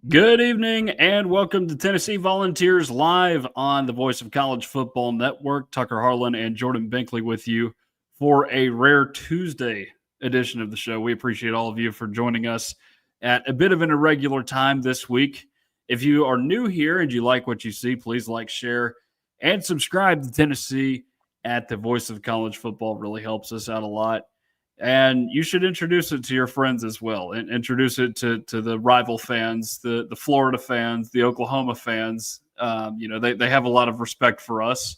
Good evening and welcome to Tennessee Volunteers live on the Voice of College Football Network. Tucker Harlan and Jordan Binkley with you for a rare Tuesday edition of the show. We appreciate all of you for joining us at a bit of an irregular time this week. If you are new here and you like what you see, please like, share, and subscribe to Tennessee at the Voice of College Football. It really helps us out a lot. And you should introduce it to your friends as well, and introduce it to the rival fans, the Florida fans, the Oklahoma fans. They have a lot of respect for us,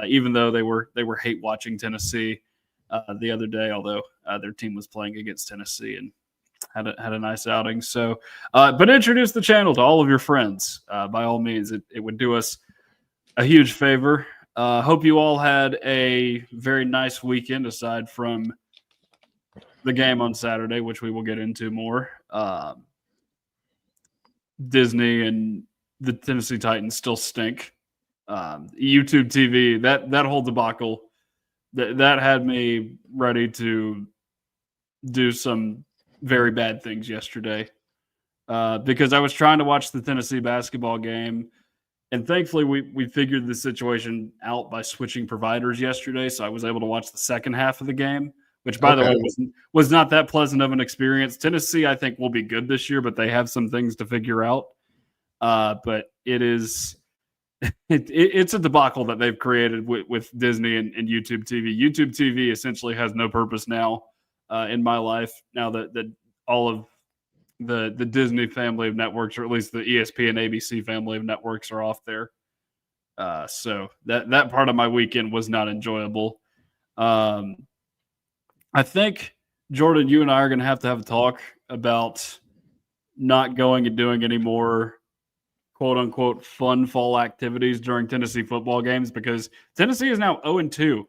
even though they were hate watching Tennessee the other day. Although their team was playing against Tennessee and had a nice outing. So, but introduce the channel to all of your friends. By all means, it would do us a huge favor. Hope you all had a very nice weekend aside from the game on Saturday, which we will get into more. Disney and the Tennessee Titans still stink. YouTube TV, that whole debacle, that had me ready to do some very bad things yesterday because I was trying to watch the Tennessee basketball game. And thankfully, we figured the situation out by switching providers yesterday, so I was able to watch the second half of the game, which, by the way, was not that pleasant of an experience. Tennessee, I think, will be good this year, but they have some things to figure out. But it's a debacle that they've created with Disney and YouTube TV. YouTube TV essentially has no purpose now in my life, now that all of the Disney family of networks, or at least the ESPN ABC family of networks, are off there. So that part of my weekend was not enjoyable. I think, Jordan, you and I are going to have a talk about not going and doing any more quote unquote fun fall activities during Tennessee football games, because Tennessee is now 0-2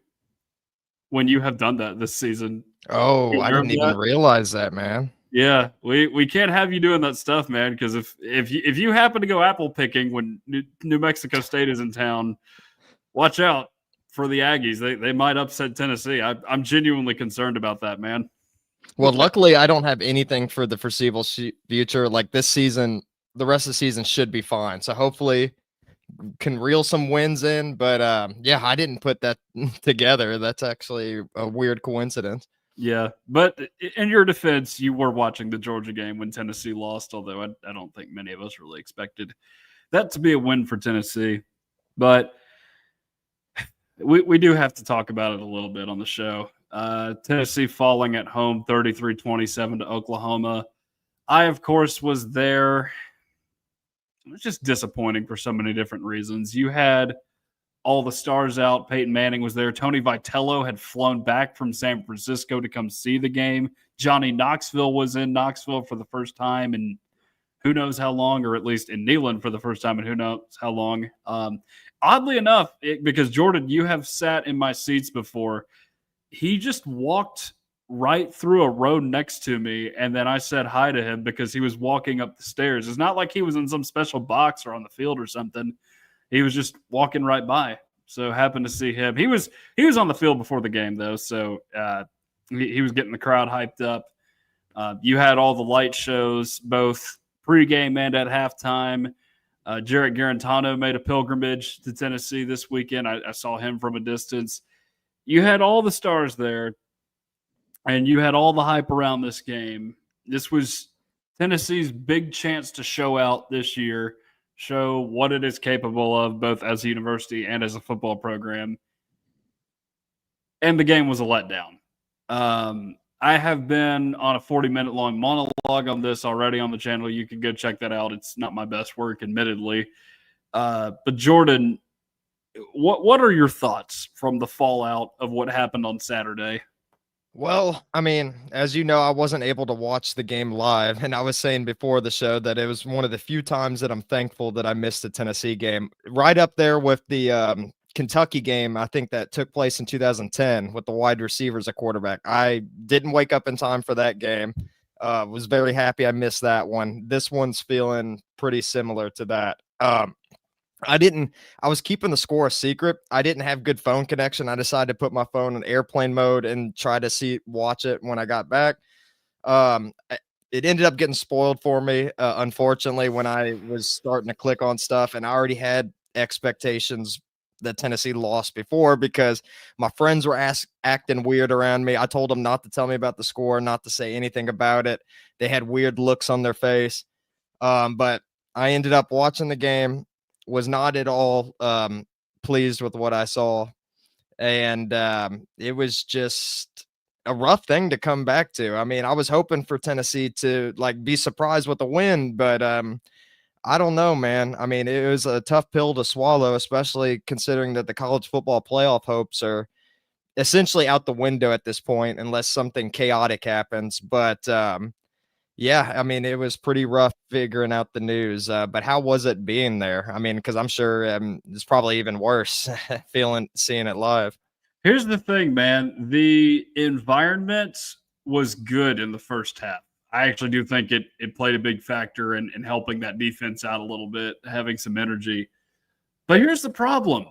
when you have done that this season. Oh, I didn't even realize that, man. Yeah, we can't have you doing that stuff, man, because if you happen to go apple picking when New Mexico State is in town, watch out for the Aggies. They might upset Tennessee. I'm genuinely concerned about that, man. Well, luckily, I don't have anything for the foreseeable future. Like this season, the rest of the season should be fine. So hopefully can reel some wins in. But yeah, I didn't put that together. That's actually a weird coincidence. Yeah, but in your defense, you were watching the Georgia game when Tennessee lost, although I don't think many of us really expected that to be a win for Tennessee. But we do have to talk about it a little bit on the show. Tennessee falling at home 33-27 to Oklahoma. I, of course, was there. It was just disappointing for so many different reasons. You had all the stars out. Peyton Manning was there. Tony Vitello had flown back from San Francisco to come see the game. Johnny Knoxville was in Knoxville for the first time in who knows how long, or at least in Neyland for the first time in who knows how long. Oddly enough, because Jordan, you have sat in my seats before, he just walked right through a road next to me, and then I said hi to him because he was walking up the stairs. It's not like he was in some special box or on the field or something. He was just walking right by. So happened to see him. He was on the field before the game, though, so he was getting the crowd hyped up. You had all the light shows, both pregame and at halftime. Jarrett Garantano made a pilgrimage to Tennessee this weekend. I saw him from a distance. You had all the stars there, and you had all the hype around this game. This was Tennessee's big chance to show out this year, show what it is capable of, both as a university and as a football program. And the game was a letdown. I have been on a 40-minute long monologue on this already on the channel. You can go check that out. It's not my best work, admittedly. But Jordan, what are your thoughts from the fallout of what happened on Saturday? Well, I mean, as you know, I wasn't able to watch the game live, and I was saying before the show that it was one of the few times that I'm thankful that I missed a Tennessee game. Right up there with the Kentucky game, I think that took place in 2010 with the wide receiver as a quarterback. I didn't wake up in time for that game. Was very happy I missed that one. This one's feeling pretty similar to that. I was keeping the score a secret. I didn't have good phone connection. I decided to put my phone in airplane mode and try to watch it when I got back. it ended up getting spoiled for me, unfortunately, when I was starting to click on stuff, and I already had expectations that Tennessee lost before because my friends were acting weird around me. I told them not to tell me about the score, not to say anything about it. They had weird looks on their face. But I ended up watching the game, was not at all pleased with what I saw. And it was just a rough thing to come back to. I mean, I was hoping for Tennessee to like be surprised with a win, but I don't know, man. I mean, it was a tough pill to swallow, especially considering that the college football playoff hopes are essentially out the window at this point, unless something chaotic happens. But yeah, I mean, it was pretty rough figuring out the news. But how was it being there? I mean, because I'm sure it's probably even worse seeing it live. Here's the thing, man. The environment was good in the first half. I actually do think it played a big factor in helping that defense out a little bit, having some energy. But here's the problem.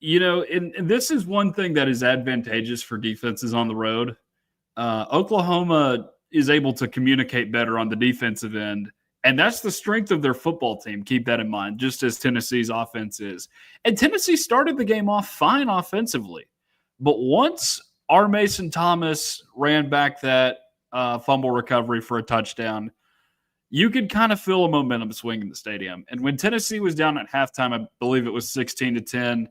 And this is one thing that is advantageous for defenses on the road. Oklahoma is able to communicate better on the defensive end, and that's the strength of their football team. Keep that in mind, just as Tennessee's offense is. And Tennessee started the game off fine offensively. But once R. Mason Thomas ran back that fumble recovery for a touchdown, you could kind of feel a momentum swing in the stadium. And when Tennessee was down at halftime, I believe it was 16-10,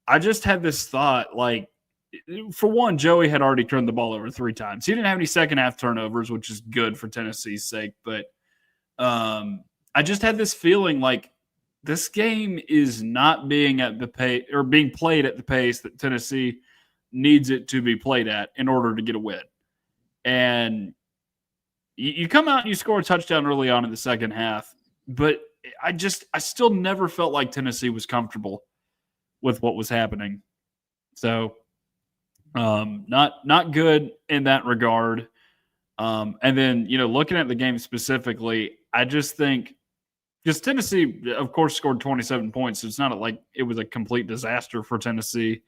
I just had this thought, like, for one, Joey had already turned the ball over 3 times. He didn't have any second half turnovers, which is good for Tennessee's sake. But I just had this feeling like this game is not being at the pace or being played at the pace that Tennessee needs it to be played at in order to get a win. And you come out and you score a touchdown early on in the second half, but I still never felt like Tennessee was comfortable with what was happening. So not good in that regard. And then, looking at the game specifically, I just think because Tennessee, of course, scored 27 points. So it's not like it was a complete disaster for Tennessee.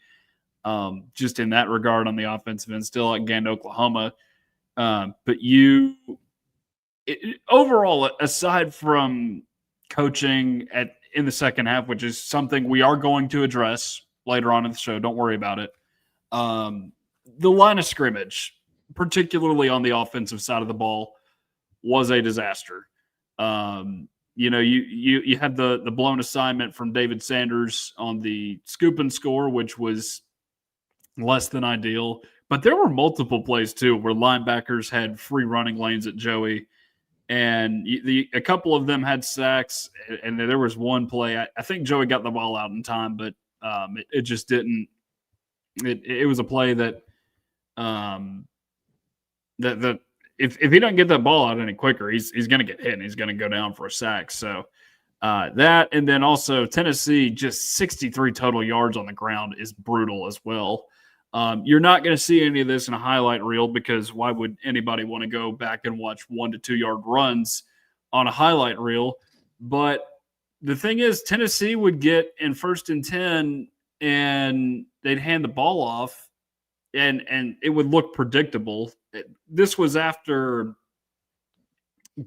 Just in that regard on the offensive end, still again, Oklahoma. But overall, aside from coaching in the second half, which is something we are going to address later on in the show, don't worry about it. The line of scrimmage, particularly on the offensive side of the ball, was a disaster. You had the blown assignment from David Sanders on the scoop and score, which was less than ideal. But there were multiple plays, too, where linebackers had free running lanes at Joey. And a couple of them had sacks. And there was one play. I think Joey got the ball out in time, but it just didn't. It was a play that if he doesn't get that ball out any quicker, he's going to get hit and he's going to go down for a sack. So that, and then also Tennessee, just 63 total yards on the ground is brutal as well. You're not going to see any of this in a highlight reel because why would anybody want to go back and watch 1 to 2 yard runs on a highlight reel? But the thing is, Tennessee would get in 1st and 10 and they'd hand the ball off and it would look predictable. This was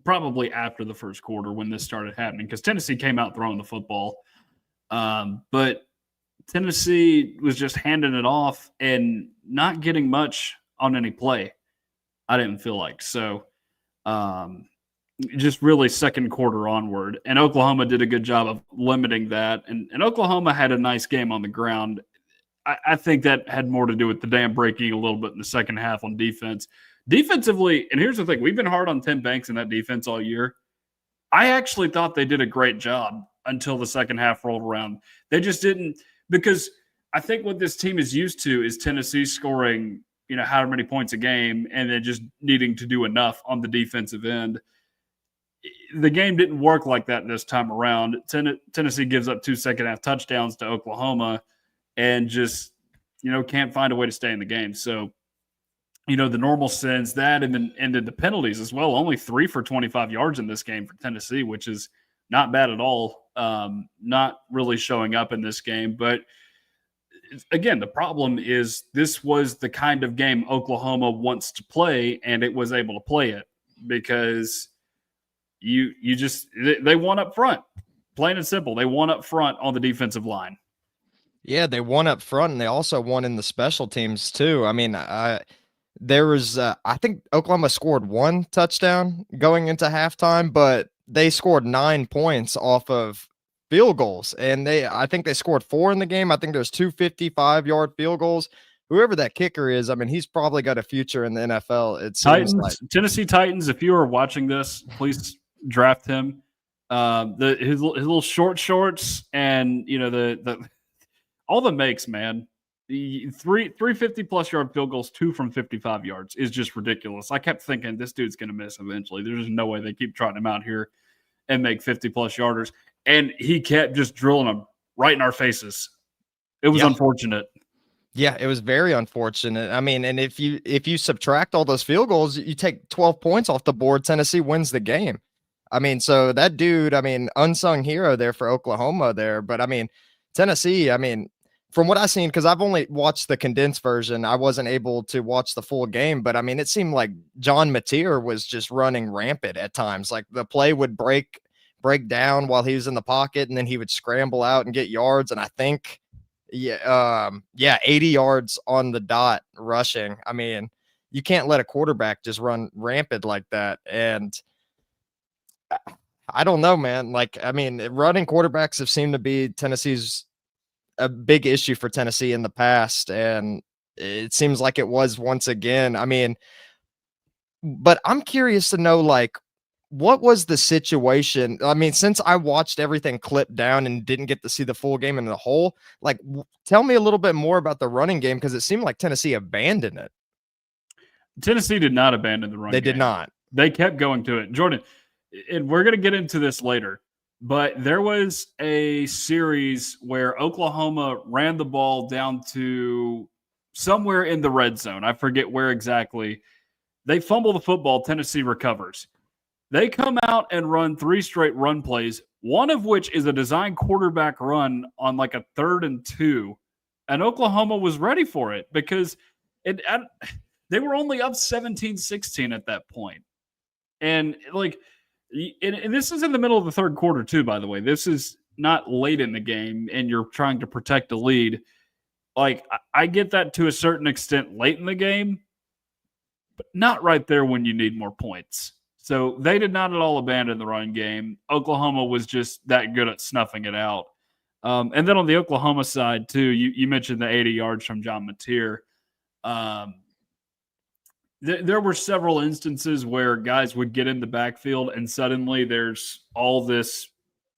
probably after the first quarter when this started happening because Tennessee came out throwing the football. But Tennessee was just handing it off and not getting much on any play. I didn't feel like so. Just really second quarter onward, and Oklahoma did a good job of limiting that. And Oklahoma had a nice game on the ground. I think that had more to do with the dam breaking a little bit in the second half on defense. Defensively, and here's the thing: we've been hard on Tim Banks in that defense all year. I actually thought they did a great job until the second half rolled around. They just didn't. Because I think what this team is used to is Tennessee scoring, however many points a game and then just needing to do enough on the defensive end. The game didn't work like that this time around. Tennessee gives up 2 second-half touchdowns to Oklahoma and just, can't find a way to stay in the game. So, the normal sense that and then the penalties as well. Only 3 for 25 yards in this game for Tennessee, which is not bad at all. Not really showing up in this game. But again, the problem is this was the kind of game Oklahoma wants to play, and it was able to play it. because they won up front. Plain and simple. They won up front on the defensive line. Yeah, they won up front, and they also won in the special teams too. I mean, there was I think Oklahoma scored 1 touchdown going into halftime, but they scored 9 points off of field goals, and I think they scored 4 in the game. I think there's 2 55-yard field goals. Whoever that kicker is, I mean, he's probably got a future in the NFL. It seems like. Tennessee Titans, if you are watching this, please draft him. His little shorts and the all the makes, man. The 350 plus yard field goals, 2 from 55 yards is just ridiculous. I kept thinking this dude's going to miss eventually. There's no way they keep trotting him out here and make 50 plus yarders. And he kept just drilling them right in our faces. It was unfortunate. Yeah, it was very unfortunate. I mean, and if you subtract all those field goals, you take 12 points off the board, Tennessee wins the game. I mean, so that dude, I mean, unsung hero there for Oklahoma there. But I mean, Tennessee, I mean, from what I've seen, because I've only watched the condensed version, I wasn't able to watch the full game. But I mean, it seemed like John Mateer was just running rampant at times. Like the play would break down while he was in the pocket, and then he would scramble out and get yards. And I think, 80 yards on the dot rushing. I mean, you can't let a quarterback just run rampant like that. And I don't know, man. Like, I mean, running quarterbacks have seemed to be Tennessee's a big issue for Tennessee in the past, and it seems like it was once again. I mean, but I'm curious to know, like, what was the situation? I mean, since I watched everything clipped down and didn't get to see the full game in the whole, like, tell me a little bit more about the running game, because it seemed like Tennessee abandoned it. Tennessee did not abandon the run game. They did not. They kept going to it. Jordan, and we're going to get into this later, but there was a series where Oklahoma ran the ball down to somewhere in the red zone. I forget where exactly. They fumble the football. Tennessee recovers. They come out and run 3 straight run plays, one of which is a design quarterback run on like a 3rd and 2. And Oklahoma was ready for it because they were only up 17-16 at that point. And like, and this is in the middle of the 3rd quarter too, by the way. This is not late in the game and you're trying to protect a lead. Like, I get that to a certain extent late in the game, but not right there when you need more points. So they did not at all abandon the run game. Oklahoma was just that good at snuffing it out. And then on the Oklahoma side, too, you mentioned the 80 yards from John Mateer. There were several instances where guys would get in the backfield and suddenly there's all this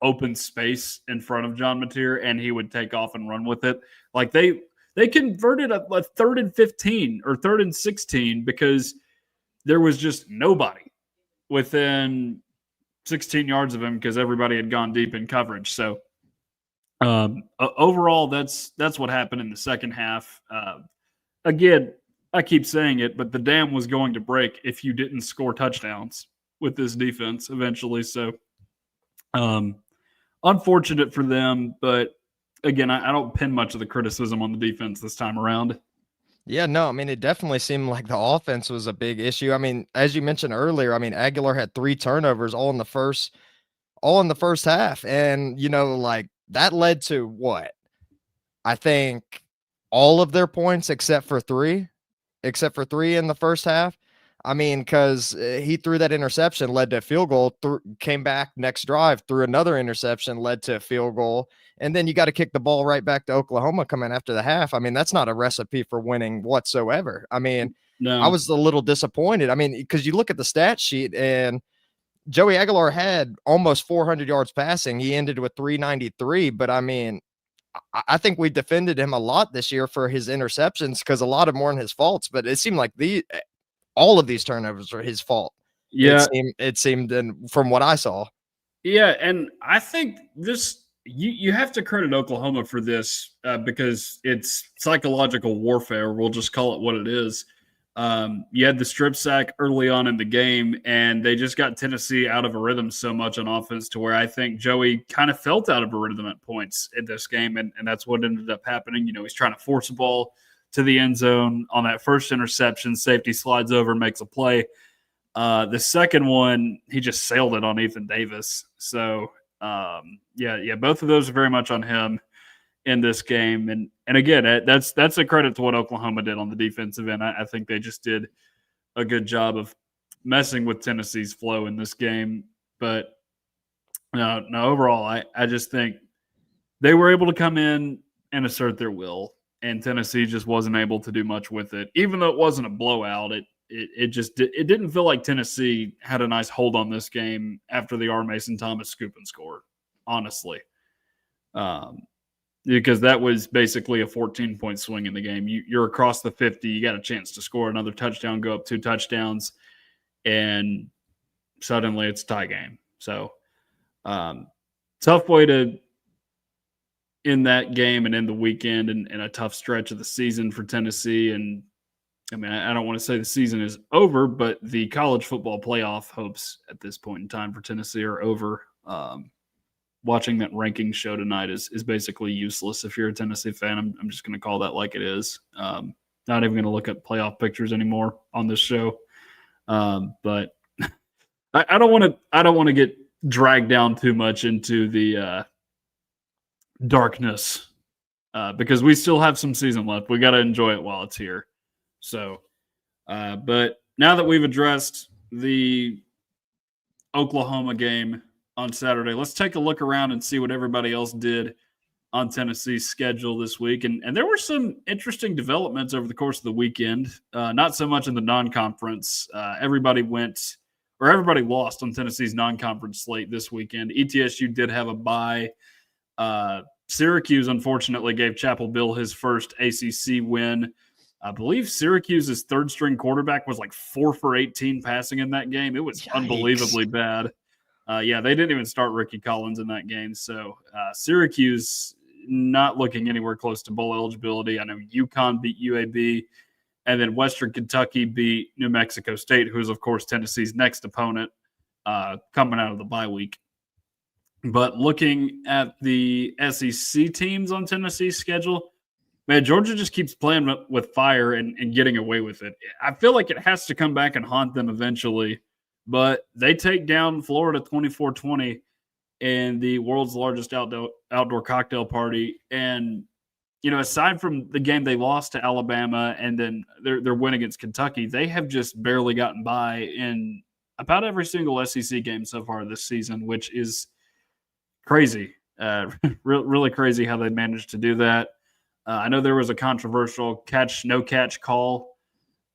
open space in front of John Mateer and he would take off and run with it. Like they converted a 3rd and 15 or 3rd and 16 because there was just nobody within 16 yards of him because everybody had gone deep in coverage. So overall, that's what happened in the second half. Again, I keep saying it, but the dam was going to break if you didn't score touchdowns with this defense eventually. So unfortunate for them, but again, I don't pin much of the criticism on the defense this time around. Yeah, no, I mean, it definitely seemed like the offense was a big issue. I mean, as you mentioned earlier, I mean, Aguilar had 3 turnovers all in the first half. And, like that led to what? I think all of their points except for 3 in the first half. I mean, because he threw that interception, led to a field goal, came back next drive, threw another interception, led to a field goal. And then you got to kick the ball right back to Oklahoma coming after the half. I mean, that's not a recipe for winning whatsoever. I mean, no. I was a little disappointed. I mean, because you look at the stat sheet and Joey Aguilar had almost 400 yards passing. He ended with 393. But I mean, I think we defended him a lot this year for his interceptions because a lot of them weren't his faults. But it seemed like all of these turnovers are his fault. Yeah, it seemed from what I saw. Yeah, and I think this you have to credit Oklahoma for this because it's psychological warfare. We'll just call it what it is. You had the strip sack early on in the game, and they just got Tennessee out of a rhythm so much on offense to where I think Joey kind of felt out of a rhythm at points in this game, and that's what ended up happening. He's trying to force a ball to the end zone on that first interception. Safety slides over, makes a play. The second one, he just sailed it on Ethan Davis. So, both of those are very much on him in this game. And again, that's a credit to what Oklahoma did on the defensive end. I think they just did a good job of messing with Tennessee's flow in this game. But no, overall, I just think they were able to come in and assert their will, and Tennessee just wasn't able to do much with it. Even though it wasn't a blowout, it didn't feel like Tennessee had a nice hold on this game after the R. Mason Thomas scoop and score, honestly. Because that was basically a 14-point swing in the game. You're across the 50, you got a chance to score another touchdown, go up 2 touchdowns, and suddenly it's a tie game. So tough way to end that game and end the weekend and a tough stretch of the season for Tennessee. And I mean, I don't want to say the season is over, but the college football playoff hopes at this point in time for Tennessee are over. Watching that ranking show tonight is basically useless if you're a Tennessee fan. I'm just going to call that like it is. Not even going to look at playoff pictures anymore on this show. But I don't want to get dragged down too much into the darkness because we still have some season left. We got to enjoy it while it's here. So, but now that we've addressed the Oklahoma game on Saturday, let's take a look around and see what everybody else did on Tennessee's schedule this week. And there were some interesting developments over the course of the weekend, not so much in the non-conference. Everybody lost on Tennessee's non-conference slate this weekend. ETSU did have a bye. Syracuse, unfortunately, gave Chapel Bill his first ACC win. I believe Syracuse's third-string quarterback was like 4 for 18 passing in that game. It was Yikes. Unbelievably bad. They didn't even start Ricky Collins in that game. So Syracuse not looking anywhere close to bowl eligibility. I know UConn beat UAB, and then Western Kentucky beat New Mexico State, who is, of course, Tennessee's next opponent coming out of the bye week. But looking at the SEC teams on Tennessee's schedule, man, Georgia just keeps playing with fire and getting away with it. I feel like it has to come back and haunt them eventually, but they take down Florida 24-20 in the world's largest outdoor cocktail party. And, aside from the game they lost to Alabama and then their win against Kentucky, they have just barely gotten by in about every single SEC game so far this season, which is crazy. Really crazy how they managed to do that. I know there was a controversial no catch call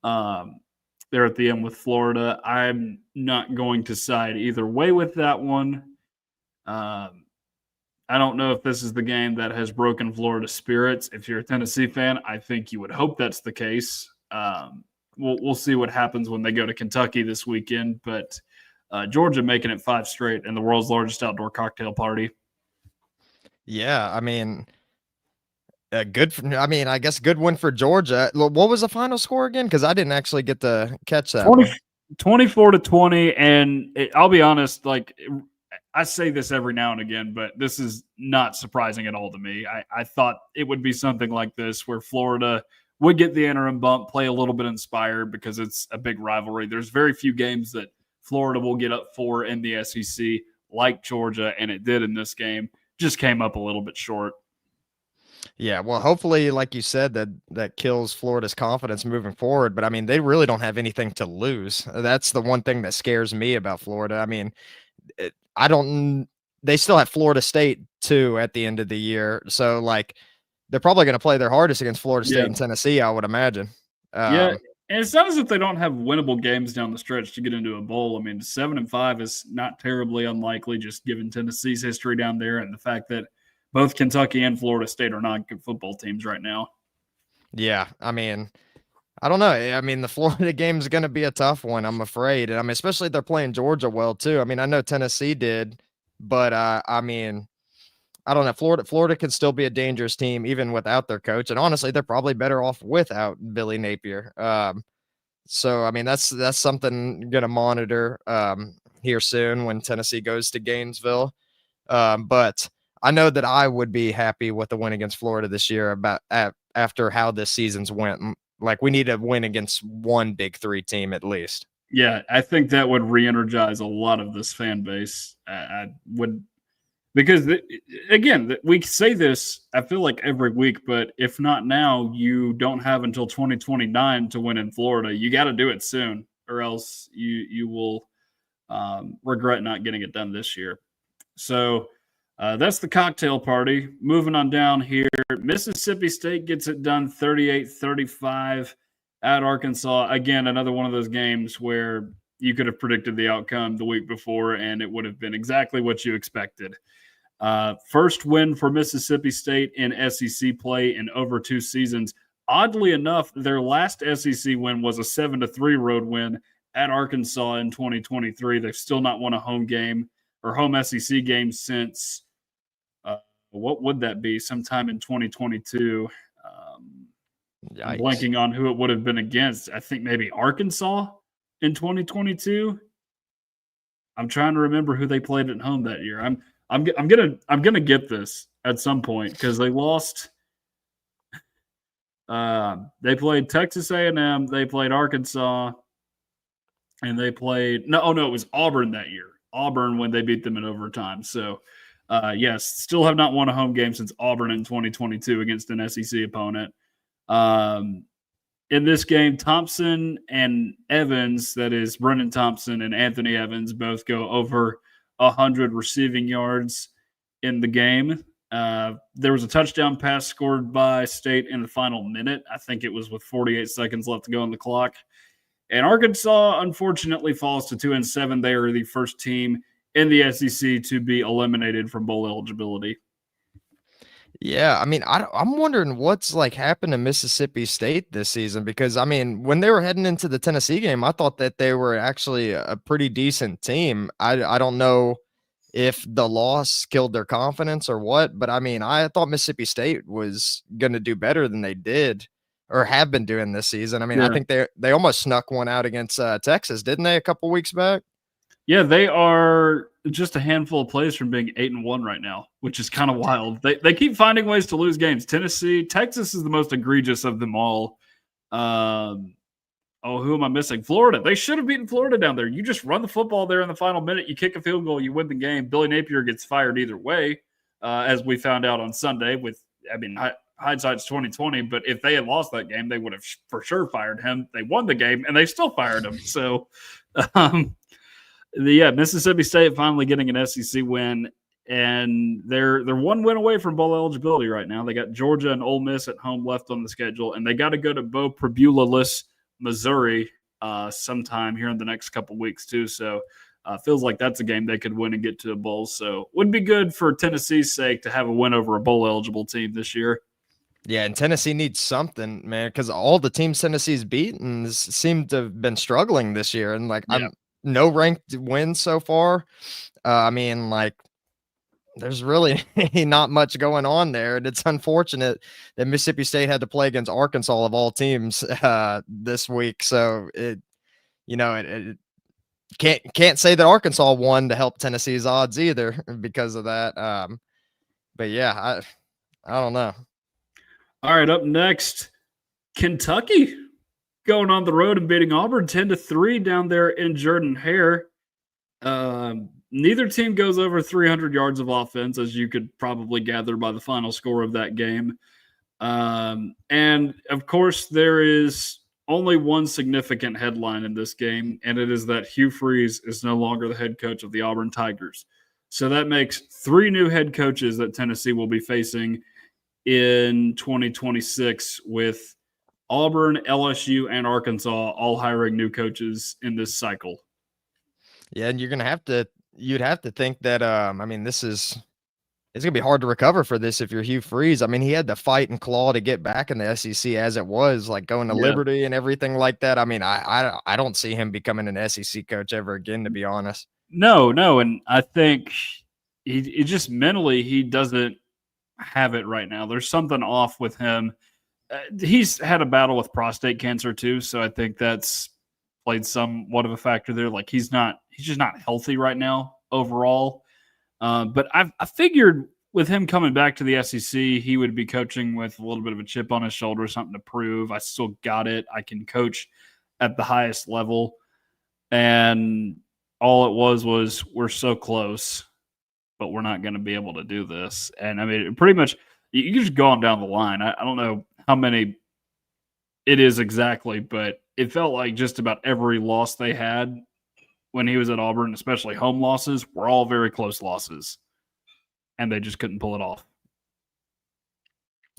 there at the end with Florida. I'm not going to side either way with that one. I don't know if this is the game that has broken Florida's spirits. If you're a Tennessee fan, I think you would hope that's the case. We'll see what happens when they go to Kentucky this weekend. But Georgia making it 5 straight in the world's largest outdoor cocktail party. Yeah, I mean, I guess good win for Georgia. What was the final score again? Because I didn't actually get to catch that. 24-20, and I'll be honest, like I say this every now and again, but this is not surprising at all to me. I thought it would be something like this where Florida would get the interim bump, play a little bit inspired because it's a big rivalry. There's very few games that Florida will get up for in the SEC like Georgia, and it did in this game. Just came up a little bit short. Yeah, well, hopefully, like you said, that kills Florida's confidence moving forward. But I mean, they really don't have anything to lose. That's the one thing that scares me about Florida. I mean, they still have Florida State too at the end of the year. So like, they're probably going to play their hardest against Florida State and Tennessee, I would imagine. And it's not as if they don't have winnable games down the stretch to get into a bowl. I mean, 7-5 is not terribly unlikely, just given Tennessee's history down there and the fact that both Kentucky and Florida State are not good football teams right now. Yeah, I mean, I don't know. I mean, the Florida game is going to be a tough one, I'm afraid. And I mean, especially if they're playing Georgia well, too. I mean, I know Tennessee did, but I mean, I don't know. Florida can still be a dangerous team even without their coach. And honestly, they're probably better off without Billy Napier. So, I mean, that's something going to monitor here soon when Tennessee goes to Gainesville. But I know that I would be happy with the win against Florida this year after how this season's went. Like, we need to win against one Big Three team at least. Yeah, I think that would re-energize a lot of this fan base. I would because again, we say this. I feel like every week, but if not now, you don't have until 2029 to win in Florida. You got to do it soon, or else you will regret not getting it done this year. So that's the cocktail party. Moving on down here, Mississippi State gets it done 38-35 at Arkansas. Again, another one of those games where you could have predicted the outcome the week before, and it would have been exactly what you expected. First win for Mississippi State in SEC play in over 2 seasons. Oddly enough, their last SEC win was a 7-3 road win at Arkansas in 2023. They've still not won a home game or home SEC game since what would that be? Sometime in 2022. I'm blanking on who it would have been against. I think maybe Arkansas in 2022. I'm trying to remember who they played at home that year. I'm gonna get this at some point because they lost. They played Texas A&M. They played Arkansas, and they played it was Auburn that year. Auburn when they beat them in overtime. So, yes, still have not won a home game since Auburn in 2022 against an SEC opponent. In this game, Thompson and Evans, that is Brennan Thompson and Anthony Evans, both go over 100 receiving yards in the game. There was a touchdown pass scored by State in the final minute. I think it was with 48 seconds left to go on the clock. And Arkansas, unfortunately, falls to 2-7. They are the first team in the SEC to be eliminated from bowl eligibility. Yeah, I mean, I'm wondering what's like happened to Mississippi State this season because I mean, when they were heading into the Tennessee game, I thought that they were actually a pretty decent team. I don't know if the loss killed their confidence or what, but I mean, I thought Mississippi State was going to do better than they did or have been doing this season. I mean, I think they almost snuck one out against Texas, didn't they, a couple weeks back? Yeah, they are just a handful of plays from being 8-1 right now, which is kind of wild. They keep finding ways to lose games. Texas is the most egregious of them all. Who am I missing? Florida. They should have beaten Florida down there. You just run the football there in the final minute. You kick a field goal, you win the game. Billy Napier gets fired either way, as we found out on Sunday. Hindsight's 2020, but if they had lost that game, they would have for sure fired him. They won the game, and they still fired him. So, Mississippi State finally getting an SEC win, and they're one win away from bowl eligibility right now. They got Georgia and Ole Miss at home left on the schedule, and they got to go to Bo Prabula-less Missouri sometime here in the next couple weeks too. So feels like that's a game they could win and get to a bowl. So would be good for Tennessee's sake to have a win over a bowl eligible team this year. Yeah, and Tennessee needs something, man, because all the teams Tennessee's beaten seem to have been struggling this year, and I'm no ranked wins so far. I mean, there's really not much going on there, and it's unfortunate that Mississippi State had to play against Arkansas of all teams this week. So it can't say that Arkansas won to help Tennessee's odds either because of that. But yeah, I don't know. All right, up next, Kentucky going on the road and beating Auburn 10-3 down there in Jordan-Hare. Neither team goes over 300 yards of offense, as you could probably gather by the final score of that game. And, of course, there is only one significant headline in this game, and it is that Hugh Freeze is no longer the head coach of the Auburn Tigers. So that makes 3 new head coaches that Tennessee will be facing in 2026, with Auburn, LSU, and Arkansas all hiring new coaches in this cycle. Yeah, and you'd have to think that it's gonna be hard to recover for this if you're Hugh Freeze. I mean, he had to fight and claw to get back in the SEC as it was, like going to Liberty and everything like that. I mean, I don't see him becoming an SEC coach ever again, to be honest. No, and I think he just mentally he doesn't have it right now. There's something off with him. He's had a battle with prostate cancer too, so I think that's played somewhat of a factor there. Like he's just not healthy right now overall. But I figured with him coming back to the SEC, he would be coaching with a little bit of a chip on his shoulder, something to prove. I still got it. I can coach at the highest level. And all it was we're so close, but we're not going to be able to do this. And I mean, pretty much, you can just go on down the line. I don't know how many it is exactly, but it felt like just about every loss they had when he was at Auburn, especially home losses, were all very close losses, and they just couldn't pull it off.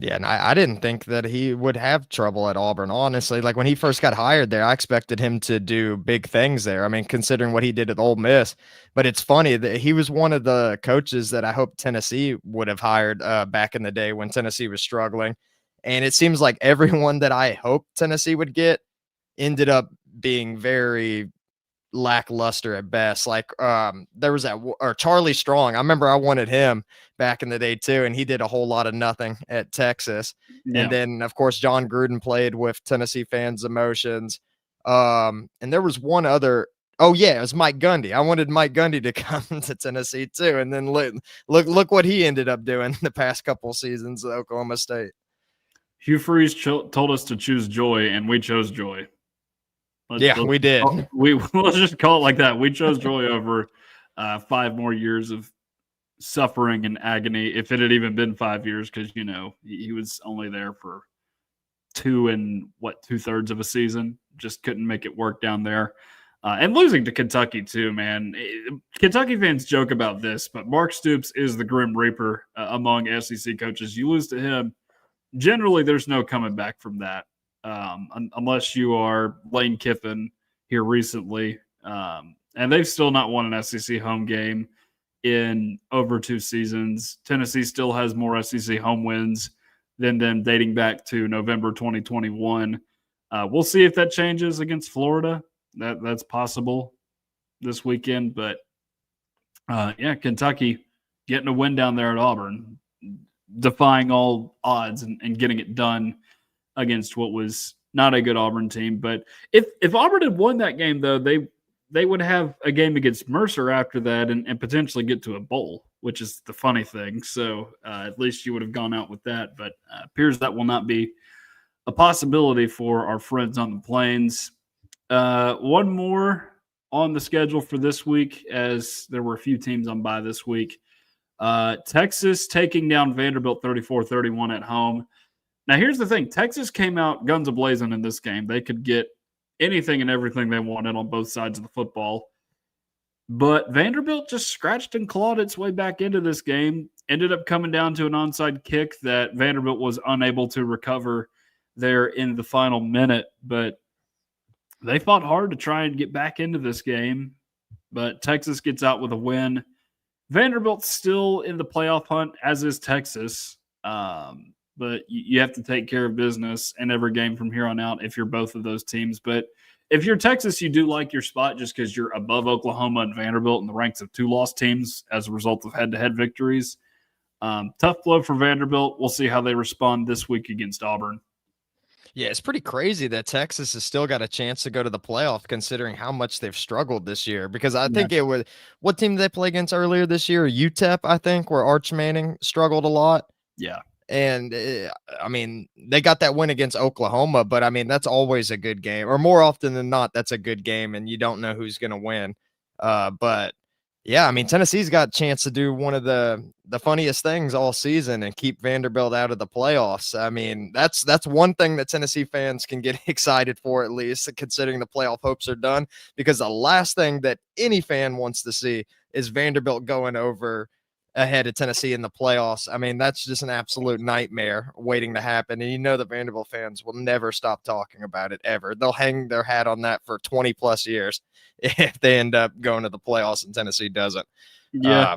Yeah, and I didn't think that he would have trouble at Auburn, honestly. Like when he first got hired there, I expected him to do big things there. I mean, considering what he did at Ole Miss. But it's funny that he was one of the coaches that I hope Tennessee would have hired back in the day when Tennessee was struggling. And it seems like everyone that I hoped Tennessee would get ended up being very lackluster at best. Like there was that or Charlie Strong. I remember I wanted him back in the day too, and he did a whole lot of nothing at Texas. And Yeah. then of course John Gruden played with Tennessee fans' emotions. And there was one other. Oh yeah, it was Mike Gundy. I wanted Mike Gundy to come to Tennessee too, and then look what he ended up doing the past couple seasons at Oklahoma State. Hugh Freeze told us to choose joy, and we chose joy. We did. Let's just call it like that. We chose joy over 5 more years of suffering and agony. If it had even been 5 years, because he was only there for 2.3 of a season. Just couldn't make it work down there. And losing to Kentucky too, man. Kentucky fans joke about this, but Mark Stoops is the Grim Reaper among SEC coaches. You lose to him, generally there's no coming back from that. Unless you are Lane Kiffin here recently. And they've still not won an SEC home game in over 2 seasons. Tennessee still has more SEC home wins than them dating back to November 2021. We'll see if that changes against Florida. That's possible this weekend. But, Kentucky getting a win down there at Auburn, defying all odds and getting it done against what was not a good Auburn team. But if Auburn had won that game, though, they would have a game against Mercer after that and potentially get to a bowl, which is the funny thing. So at least you would have gone out with that. But appears that will not be a possibility for our friends on the Plains. One more on the schedule for this week, as there were a few teams on bye this week. Texas taking down Vanderbilt 34-31 at home. Now, here's the thing. Texas came out guns a-blazing in this game. They could get anything and everything they wanted on both sides of the football. But Vanderbilt just scratched and clawed its way back into this game. Ended up coming down to an onside kick that Vanderbilt was unable to recover there in the final minute. But they fought hard to try and get back into this game. But Texas gets out with a win. Vanderbilt's still in the playoff hunt, as is Texas. But you have to take care of business in every game from here on out if you're both of those teams. But if you're Texas, you do like your spot just because you're above Oklahoma and Vanderbilt in the ranks of 2 lost teams as a result of head-to-head victories. Tough blow for Vanderbilt. We'll see how they respond this week against Auburn. Yeah, it's pretty crazy that Texas has still got a chance to go to the playoff considering how much they've struggled this year. Because I think it was, what team did they play against earlier this year? UTEP, I think, where Arch Manning struggled a lot. Yeah. And I mean, they got that win against Oklahoma, but I mean, that's always a good game, or more often than not, that's a good game, and you don't know who's going to win. But yeah, I mean, Tennessee's got a chance to do one of the funniest things all season and keep Vanderbilt out of the playoffs. I mean, that's one thing that Tennessee fans can get excited for, at least considering the playoff hopes are done, because the last thing that any fan wants to see is Vanderbilt going over ahead of Tennessee in the playoffs. I mean, that's just an absolute nightmare waiting to happen. And the Vanderbilt fans will never stop talking about it ever. They'll hang their hat on that for 20 plus years if they end up going to the playoffs and Tennessee doesn't. Yeah.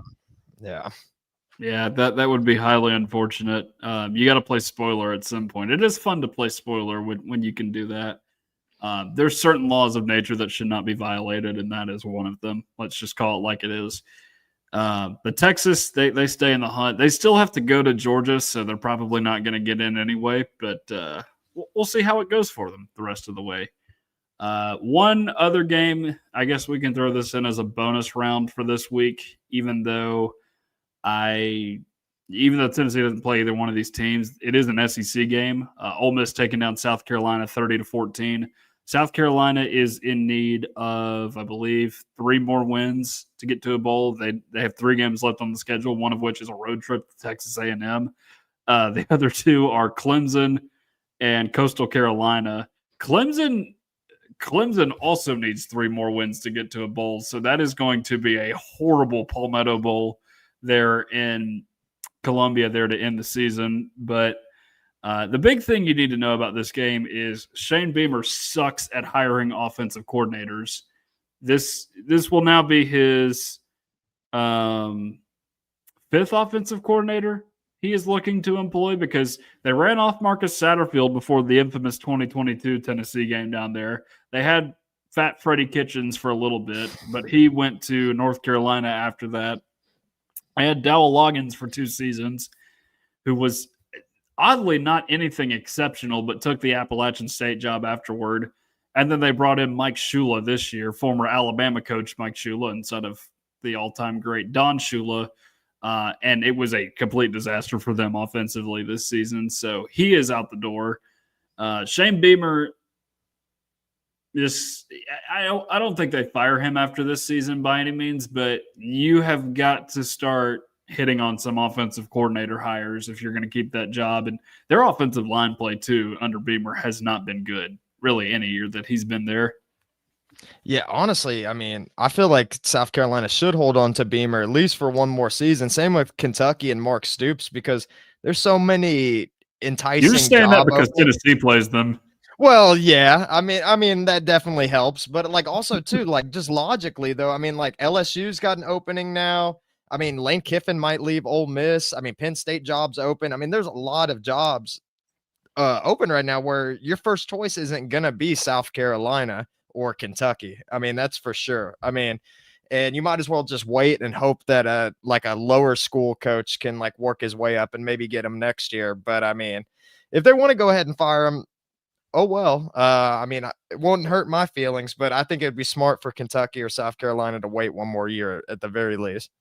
Yeah, that would be highly unfortunate. You got to play spoiler at some point. It is fun to play spoiler when you can do that. There's certain laws of nature that should not be violated, and that is one of them. Let's just call it like it is. But Texas, they stay in the hunt. They still have to go to Georgia, so they're probably not going to get in anyway. But we'll see how it goes for them the rest of the way. One other game, I guess we can throw this in as a bonus round for this week, even though Tennessee doesn't play either one of these teams. It is an SEC game. Ole Miss taking down South Carolina 30-14. South Carolina is in need of, I believe, 3 more wins to get to a bowl. They have 3 games left on the schedule, one of which is a road trip to Texas A&M. The other 2 are Clemson and Coastal Carolina. Clemson also needs 3 more wins to get to a bowl, so that is going to be a horrible Palmetto Bowl there in Columbia there to end the season. But the big thing you need to know about this game is Shane Beamer sucks at hiring offensive coordinators. This will now be his 5th offensive coordinator he is looking to employ, because they ran off Marcus Satterfield before the infamous 2022 Tennessee game down there. They had Fat Freddie Kitchens for a little bit, but he went to North Carolina after that. I had Dowell Loggins for 2 seasons, who was oddly not anything exceptional, but took the Appalachian State job afterward. And then they brought in Mike Shula this year, former Alabama coach Mike Shula, instead of the all-time great Don Shula. And it was a complete disaster for them offensively this season. So he is out the door. Shane Beamer, I don't think they fire him after this season by any means, but you have got to start hitting on some offensive coordinator hires if you're going to keep that job. And their offensive line play too under Beamer has not been good really any year that he's been there. Yeah, honestly, I mean, I feel like South Carolina should hold on to Beamer at least for one more season. Same with Kentucky and Mark Stoops, because there's so many enticing. You're saying that because Tennessee plays them. Well, yeah, I mean that definitely helps, but like also too, like just logically though, I mean like LSU's got an opening now. I mean Lane Kiffin might leave Ole Miss. I mean Penn State jobs open. I mean there's a lot of jobs open right now where your first choice isn't gonna be South Carolina or Kentucky. I mean that's for sure. I mean, and you might as well just wait and hope that like a lower school coach can like work his way up and maybe get him next year. But I mean, if they want to go ahead and fire him, oh, well, I mean, it won't hurt my feelings, but I think it'd be smart for Kentucky or South Carolina to wait one more year at the very least.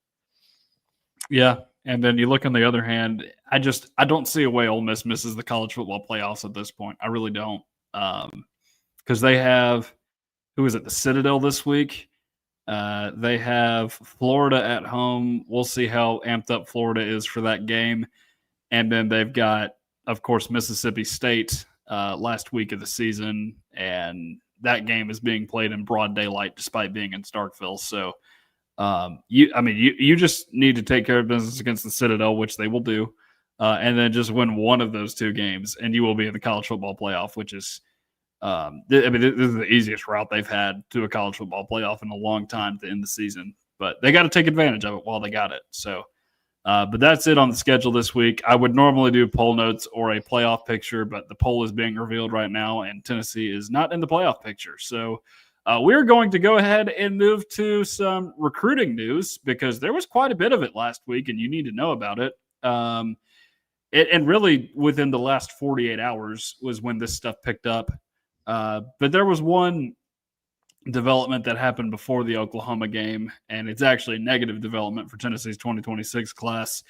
Yeah. And then you look on the other hand, I don't see a way Ole Miss misses the college football playoffs at this point. I really don't. Because they have, who is it, the Citadel this week? They have Florida at home. We'll see how amped up Florida is for that game. And then they've got, of course, Mississippi State last week of the season, and that game is being played in broad daylight despite being in Starkville. So you just need to take care of business against the Citadel, which they will do, and then just win one of those 2 games, and you will be in the college football playoff, which is this is the easiest route they've had to a college football playoff in a long time to end the season. But they got to take advantage of it while they got it. So but that's it on the schedule this week. I would normally do poll notes or a playoff picture, but the poll is being revealed right now, and Tennessee is not in the playoff picture. So we're going to go ahead and move to some recruiting news, because there was quite a bit of it last week, and you need to know about it. And really within the last 48 hours was when this stuff picked up. But there was one development that happened before the Oklahoma game, and it's actually a negative development for Tennessee's 2026 class.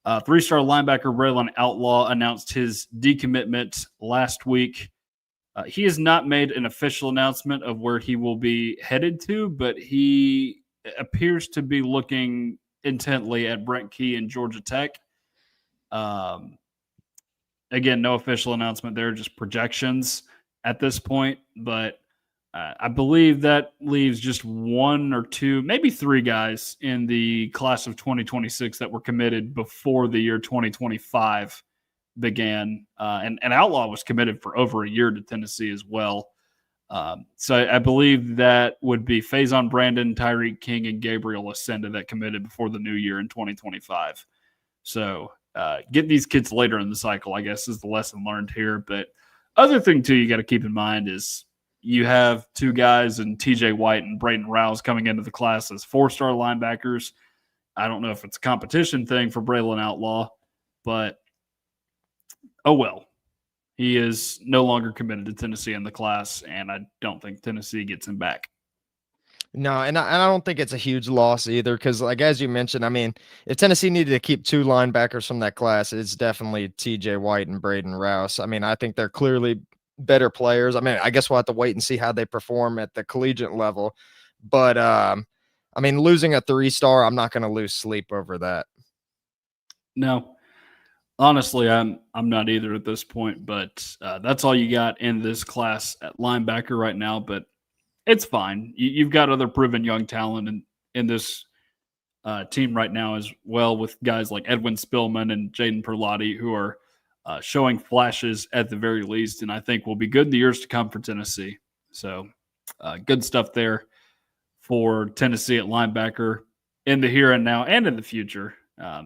3-star linebacker Braylon Outlaw announced his decommitment last week. He has not made an official announcement of where he will be headed to, but he appears to be looking intently at Brent Key and Georgia Tech. Again, no official announcement there, just projections at this point, but I believe that leaves just 1 or 2, maybe 3 guys in the class of 2026 that were committed before the year 2025 began. And Outlaw was committed for over a year to Tennessee as well. So I believe that would be Faison Brandon, Tyreek King, and Gabriel Ascenda that committed before the new year in 2025. So get these kids later in the cycle, I guess, is the lesson learned here. But other thing, too, you got to keep in mind is you have 2 guys in TJ White and Braden Rouse coming into the class as 4-star linebackers. I don't know if it's a competition thing for Braylon Outlaw, but oh well. He is no longer committed to Tennessee in the class, and I don't think Tennessee gets him back. No, and I don't think it's a huge loss either, because like as you mentioned, I mean, if Tennessee needed to keep 2 linebackers from that class, it's definitely TJ White and Braden Rouse. I mean, I think they're clearly better players. I mean, I guess we'll have to wait and see how they perform at the collegiate level. But I mean, losing a 3-star, I'm not going to lose sleep over that. No, honestly, I'm not either at this point. But that's all you got in this class at linebacker right now. But it's fine. You've got other proven young talent in this team right now as well, with guys like Edwin Spillman and Jaden Perlotti, who are showing flashes at the very least, and I think will be good in the years to come for Tennessee. So good stuff there for Tennessee at linebacker in the here and now and in the future.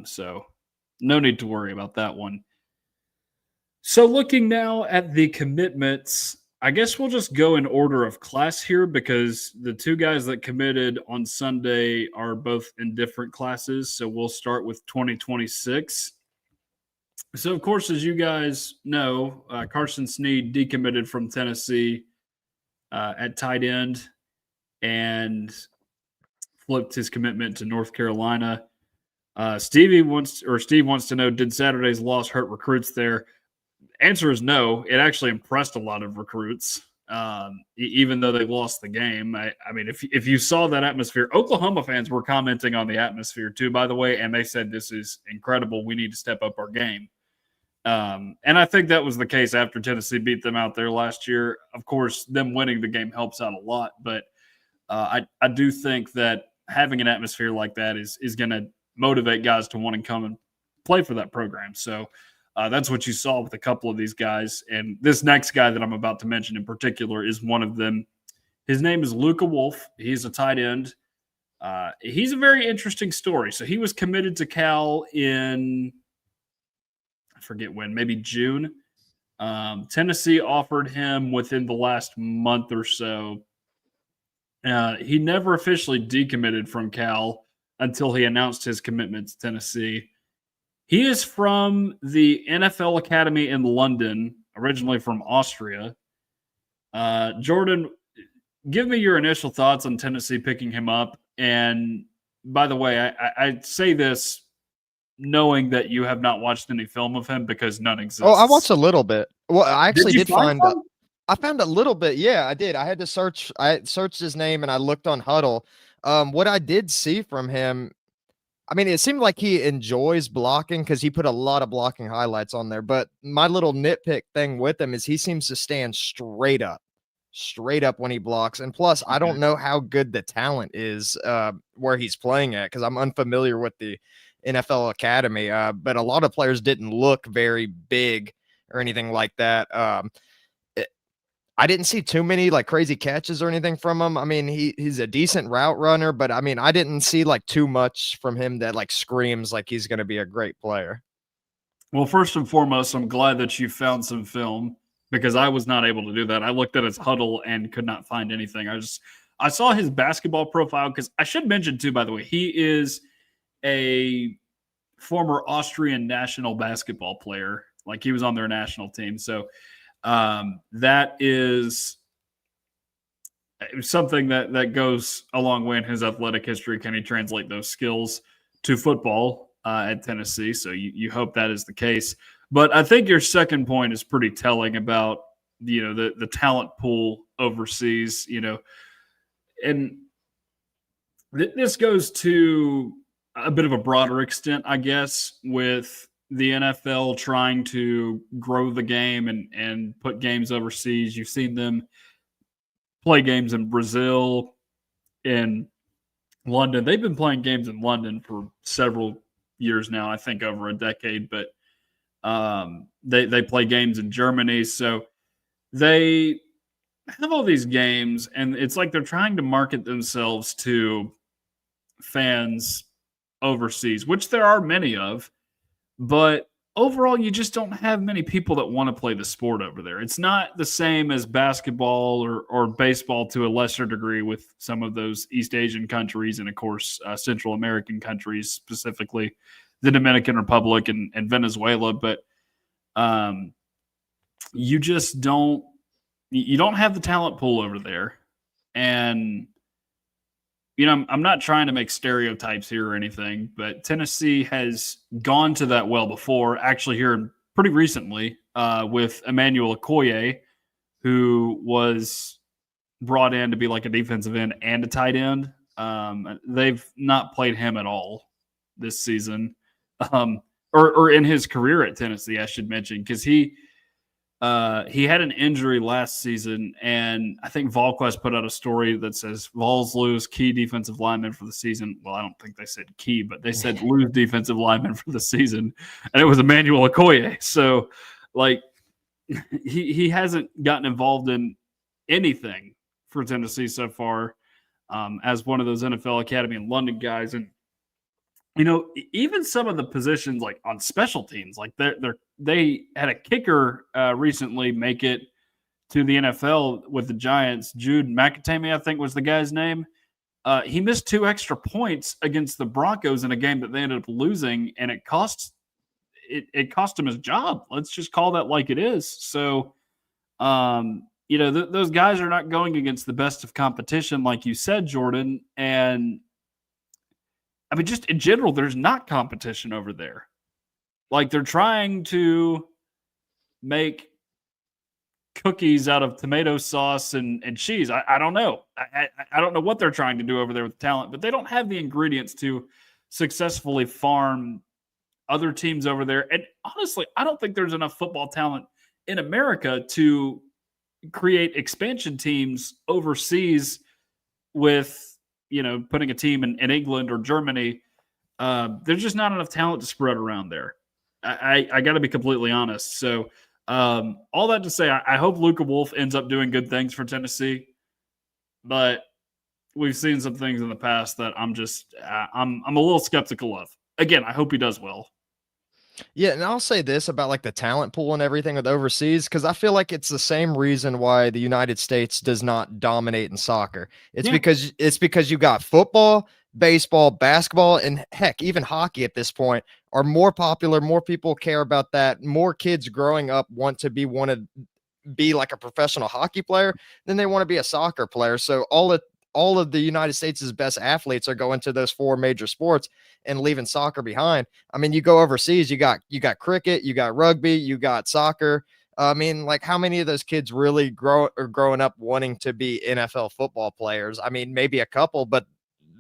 So no need to worry about that one. So looking now at the commitments, I guess we'll just go in order of class here because the two guys that committed on Sunday are both in different classes. So we'll start with 2026. So, of course, as you guys know, Carson Snead decommitted from Tennessee at tight end and flipped his commitment to North Carolina. Steve wants to know, did Saturday's loss hurt recruits there? Answer is no. It actually impressed a lot of recruits, even though they lost the game. I mean, if you saw that atmosphere, Oklahoma fans were commenting on the atmosphere too, by the way, and they said this is incredible. We need to step up our game. And I think that was the case after Tennessee beat them out there last year. Of course, them winning the game helps out a lot, but I do think that having an atmosphere like that is going to motivate guys to want to come and play for that program. So that's what you saw with a couple of these guys. And this next guy that I'm about to mention in particular is one of them. His name is Luka Wolf. He's a tight end. He's a very interesting story. So he was committed to Cal in – forget when, maybe June. Tennessee offered him within the last month or so. He never officially decommitted from Cal until he announced his commitment to Tennessee. He is from the NFL Academy in London, originally from Austria. Jordan, give me your initial thoughts on Tennessee picking him up. And by the way, I say this knowing that you have not watched any film of him because none exists. Oh, I watched a little bit. Well, I actually did find some? I found a little bit. Yeah, I did. I had to search. I searched his name and I looked on Huddle. What I did see from him, I mean, it seemed like he enjoys blocking because he put a lot of blocking highlights on there. But my little nitpick thing with him is he seems to stand straight up when he blocks. And plus, I don't know how good the talent is where he's playing at because I'm unfamiliar with the NFL Academy. But a lot of players didn't look very big or anything like that. I didn't see too many like crazy catches or anything from him. I mean, he's a decent route runner, but I mean, I didn't see like too much from him that like screams like he's going to be a great player. Well, first and foremost, I'm glad that you found some film because I was not able to do that. I looked at his Huddle and could not find anything. I saw his basketball profile because I should mention too, by the way, he is a former Austrian national basketball player. Like he was on their national team. So that is something that goes a long way in his athletic history. Can he translate those skills to football at Tennessee? So you hope that is the case. But I think your second point is pretty telling about, the talent pool overseas, and this goes to a bit of a broader extent, I guess, with the NFL trying to grow the game and put games overseas. You've seen them play games in Brazil, in London. They've been playing games in London for several years now, I think over a decade, but they play games in Germany. So they have all these games, and it's like they're trying to market themselves to fans overseas, which there are many of, but overall you just don't have many people that want to play the sport over there. It's not the same as basketball or baseball to a lesser degree with some of those East Asian countries and of course Central American countries, specifically the Dominican Republic and Venezuela. But you don't have the talent pool over there. And I'm not trying to make stereotypes here or anything, but Tennessee has gone to that well before, actually here pretty recently with Emmanuel Okoye, who was brought in to be like a defensive end and a tight end. They've not played him at all this season, or in his career at Tennessee, I should mention, because he had an injury last season, and I think VolQuest put out a story that says Vols lose key defensive lineman for the season. Well, I don't think they said key, but they said lose defensive lineman for the season, and it was Emmanuel Okoye. So, like, he hasn't gotten involved in anything for Tennessee so far, as one of those NFL Academy in London guys. And even some of the positions like on special teams, like they had a kicker recently make it to the NFL with the Giants. Jude McAtamy, I think was the guy's name. He missed 2 extra points against the Broncos in a game that they ended up losing, and it cost him his job. Let's just call that like it is. So, those guys are not going against the best of competition, like you said, Jordan. And I mean, just in general, there's not competition over there. Like, they're trying to make cookies out of tomato sauce and cheese. I don't know. I don't know what they're trying to do over there with talent, but they don't have the ingredients to successfully farm other teams over there. And honestly, I don't think there's enough football talent in America to create expansion teams overseas with, putting a team in England or Germany. There's just not enough talent to spread around there. I got to be completely honest. So all that to say, I hope Luka Wolf ends up doing good things for Tennessee, but we've seen some things in the past that I'm a little skeptical of. Again, I hope he does well. Yeah, and I'll say this about like the talent pool and everything with overseas, because I feel like it's the same reason why the United States does not dominate in soccer. It's because you got football, baseball, basketball, and heck, even hockey at this point are more popular. More people care about that. More kids growing up want to be like a professional hockey player than they want to be a soccer player. So all of the United States' best athletes are going to those 4 major sports and leaving soccer behind. I mean, you go overseas, you got cricket, you got rugby, you got soccer. I mean, like, how many of those kids really growing up wanting to be NFL football players? I mean, maybe a couple, but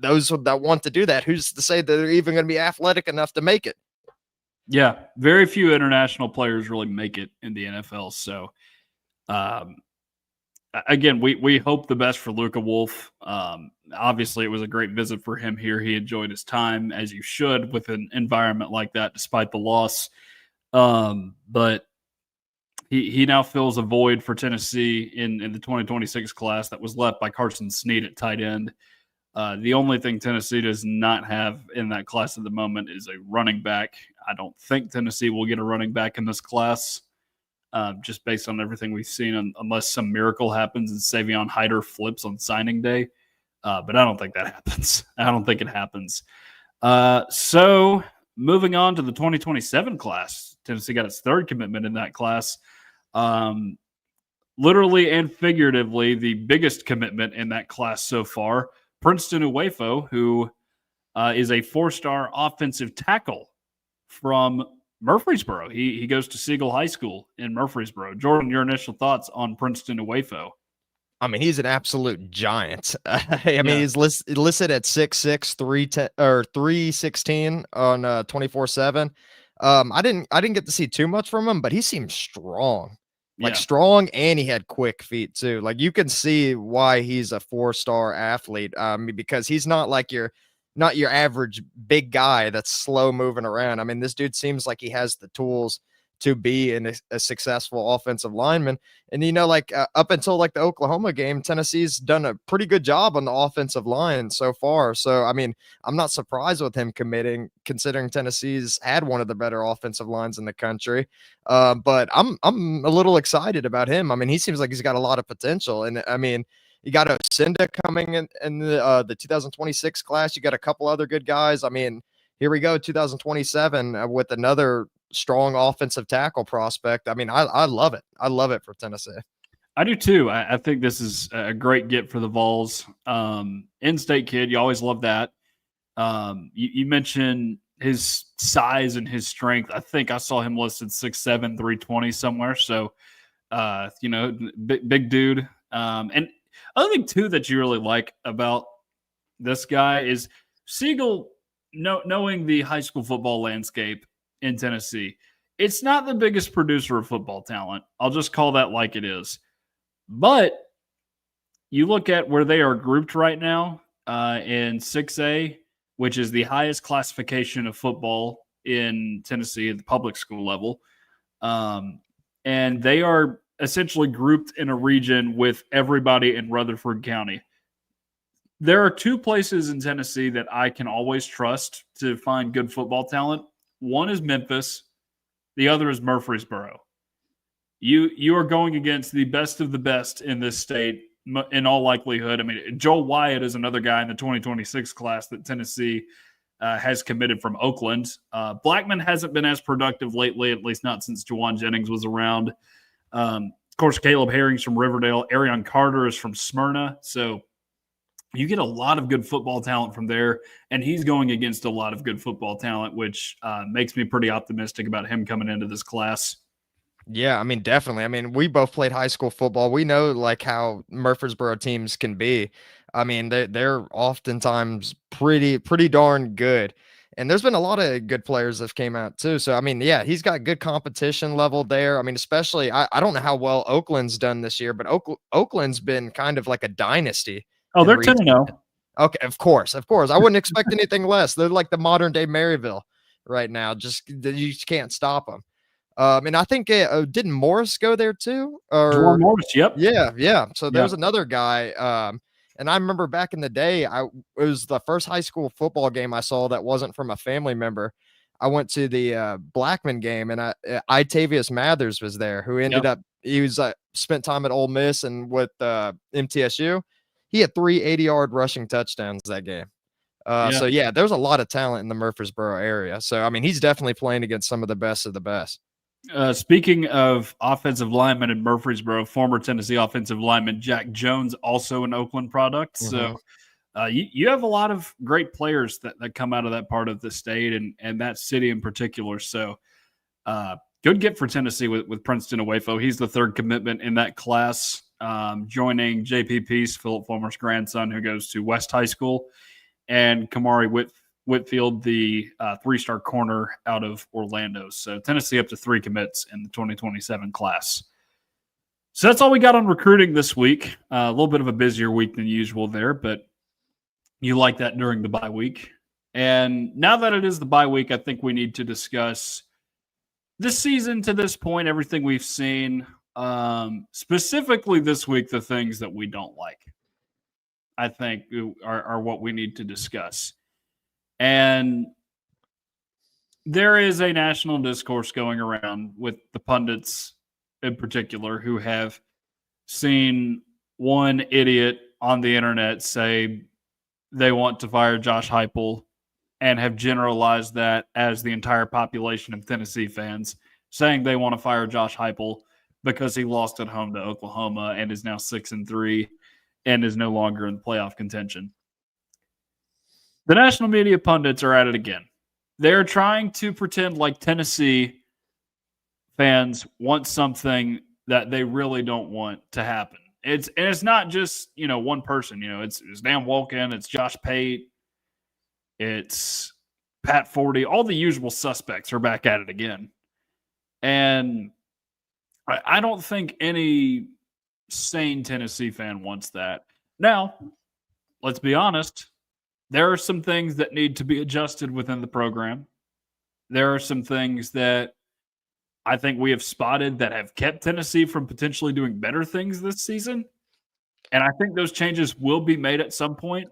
those that want to do that, who's to say that they're even going to be athletic enough to make it? Yeah, very few international players really make it in the NFL. So, again, we hope the best for Luka Wolf. Obviously, it was a great visit for him here. He enjoyed his time, as you should, with an environment like that, despite the loss. But he now fills a void for Tennessee in the 2026 class that was left by Carson Snead at tight end. The only thing Tennessee does not have in that class at the moment is a running back. I don't think Tennessee will get a running back in this class. Just based on everything we've seen, unless some miracle happens and Savion Hyder flips on signing day. But I don't think that happens. I don't think it happens. So moving on to the 2027 class, Tennessee got its 3rd commitment in that class. Literally and figuratively, the biggest commitment in that class so far, Princeton Uwefo, who is a 4-star offensive tackle from Murfreesboro. He goes to Siegel High School in Murfreesboro. Jordan, your initial thoughts on Princeton Uwefo? I mean, he's an absolute giant. I mean, he's listed at 6'6", 316 on 24/7. I didn't get to see too much from him, but he seems strong. Strong, and he had quick feet too. Like, you can see why he's a 4-star athlete. Because he's not your average big guy that's slow moving around. I mean, this dude seems like he has the tools to be a successful offensive lineman. And, up until like the Oklahoma game, Tennessee's done a pretty good job on the offensive line so far. So, I mean, I'm not surprised with him committing, considering Tennessee's had one of the better offensive lines in the country. But I'm a little excited about him. I mean, he seems like he's got a lot of potential. And I mean, you got Osinda coming in the 2026 class. You got a couple other good guys. I mean, here we go, 2027 with another strong offensive tackle prospect. I mean, I love it. I love it for Tennessee. I do too. I think this is a great get for the Vols. In-state kid, you always love that. You mentioned his size and his strength. I think I saw him listed 6'7", 320 somewhere. So Big dude. And other thing too that you really like about this guy is Siegel, knowing the high school football landscape in Tennessee. It's not the biggest producer of football talent. I'll just call that like it is. But you look at where they are grouped right now in 6A, which is the highest classification of football in Tennessee at the public school level. And they are essentially grouped in a region with everybody in Rutherford County. There are two places in Tennessee that I can always trust to find good football talent. One is Memphis. The other is Murfreesboro. You are going against the best of the best in this state in all likelihood. I mean, Joel Wyatt is another guy in the 2026 class that Tennessee has committed from Oakland. Blackman hasn't been as productive lately, at least not since Jawan Jennings was around. Of course, Caleb Herring's from Riverdale. Arion Carter is from Smyrna. So you get a lot of good football talent from there, and he's going against a lot of good football talent, which makes me pretty optimistic about him coming into this class. Yeah, I mean, definitely. I mean, we both played high school football. We know like how Murfreesboro teams can be. I mean, they're oftentimes pretty darn good. And there's been a lot of good players that came out too. So I mean, yeah, he's got good competition level there. I mean, especially I don't know how well Oakland's done this year, but Oakland's been kind of like a dynasty. Oh, they're 10-0. Okay, of course. I wouldn't expect anything less. They're like the modern day Maryville right now. You just can't stop them. And I think didn't Morris go there too? Jordan Morris, yep. Yeah. So there's another guy. And I remember back in the day, it was the first high school football game I saw that wasn't from a family member. I went to the Blackman game, and Itavius Mathers was there, who ended up he was spent time at Ole Miss and with MTSU. He had 3 80-yard rushing touchdowns that game. So yeah, there's a lot of talent in the Murfreesboro area. So I mean, he's definitely playing against some of the best of the best. Speaking of offensive linemen in Murfreesboro, former Tennessee offensive lineman Jack Jones, also an Oakland product. So you have a lot of great players that come out of that part of the state and that city in particular. So good get for Tennessee with Princeton Uwefo. He's the third commitment in that class, joining JP Peace, Philip Fulmer's grandson, who goes to West High School, and Kamari Whitfield, the 3-star corner out of Orlando. So Tennessee up to 3 commits in the 2027 class. So that's all we got on recruiting this week. A little bit of a busier week than usual there, but you like that during the bye week. And now that it is the bye week, I think we need to discuss this season to this point, everything we've seen, specifically this week, the things that we don't like, I think are what we need to discuss. And there is a national discourse going around with the pundits in particular who have seen one idiot on the internet say they want to fire Josh Heupel and have generalized that as the entire population of Tennessee fans, saying they want to fire Josh Heupel because he lost at home to Oklahoma and is now 6-3 and is no longer in playoff contention. The national media pundits are at it again. They're trying to pretend like Tennessee fans want something that they really don't want to happen. It's not just, one person. It's Dan Wolken, it's Josh Pate, it's Pat Forty. All the usual suspects are back at it again. And I don't think any sane Tennessee fan wants that. Now, let's be honest. There are some things that need to be adjusted within the program. There are some things that I think we have spotted that have kept Tennessee from potentially doing better things this season. And I think those changes will be made at some point.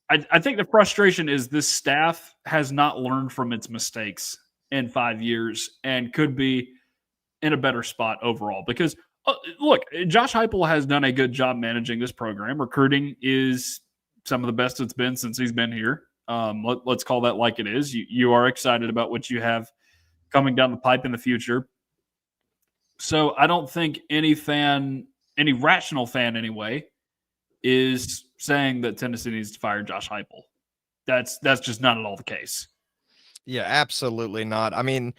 I think the frustration is this staff has not learned from its mistakes in 5 years and could be in a better spot overall. Because, look, Josh Heupel has done a good job managing this program. Recruiting is some of the best it's been since he's been here. Let's call that like it is. You are excited about what you have coming down the pipe in the future. So I don't think any rational fan anyway, is saying that Tennessee needs to fire Josh Heupel. That's just not at all the case. Yeah, absolutely not. I mean,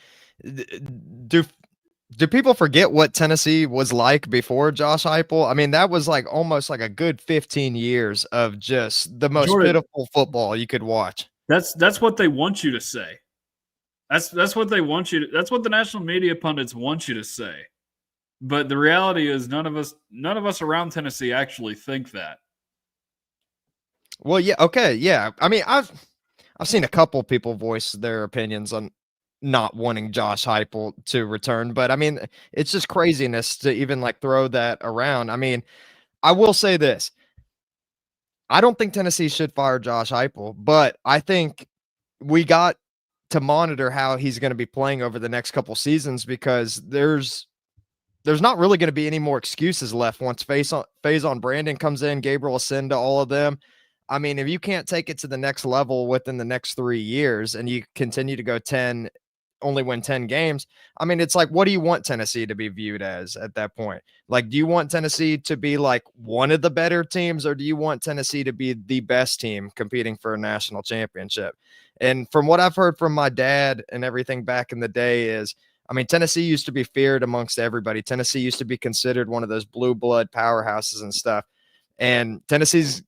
do Do people forget what Tennessee was like before Josh Heupel? I mean, that was like almost like a good 15 years of just the most Jordan, pitiful football you could watch. that's what they want you to say. That's what they want you to, that's what the national media pundits want you to say. But the reality is none of us around Tennessee actually think that. Well, yeah, okay, yeah. I mean, I've seen a couple people voice their opinions on not wanting Josh Heupel to return, but I mean, it's just craziness to even like throw that around. I mean, I will say this. I don't think Tennessee should fire Josh Heupel, but I think we got to monitor how he's going to be playing over the next couple seasons because there's not really going to be any more excuses left once Faison Brandon comes in, Gabriel Ascenda, all of them. I mean, if you can't take it to the next level within the next 3 years and you continue to go 10 only win 10 games, I mean, it's like, what do you want Tennessee to be viewed as at that point? Like, do you want Tennessee to be like one of the better teams, or do you want Tennessee to be the best team competing for a national championship? And from what I've heard from my dad and everything back in the day is, I mean, Tennessee used to be feared amongst everybody. Tennessee used to be considered one of those blue blood powerhouses and stuff. And Tennessee's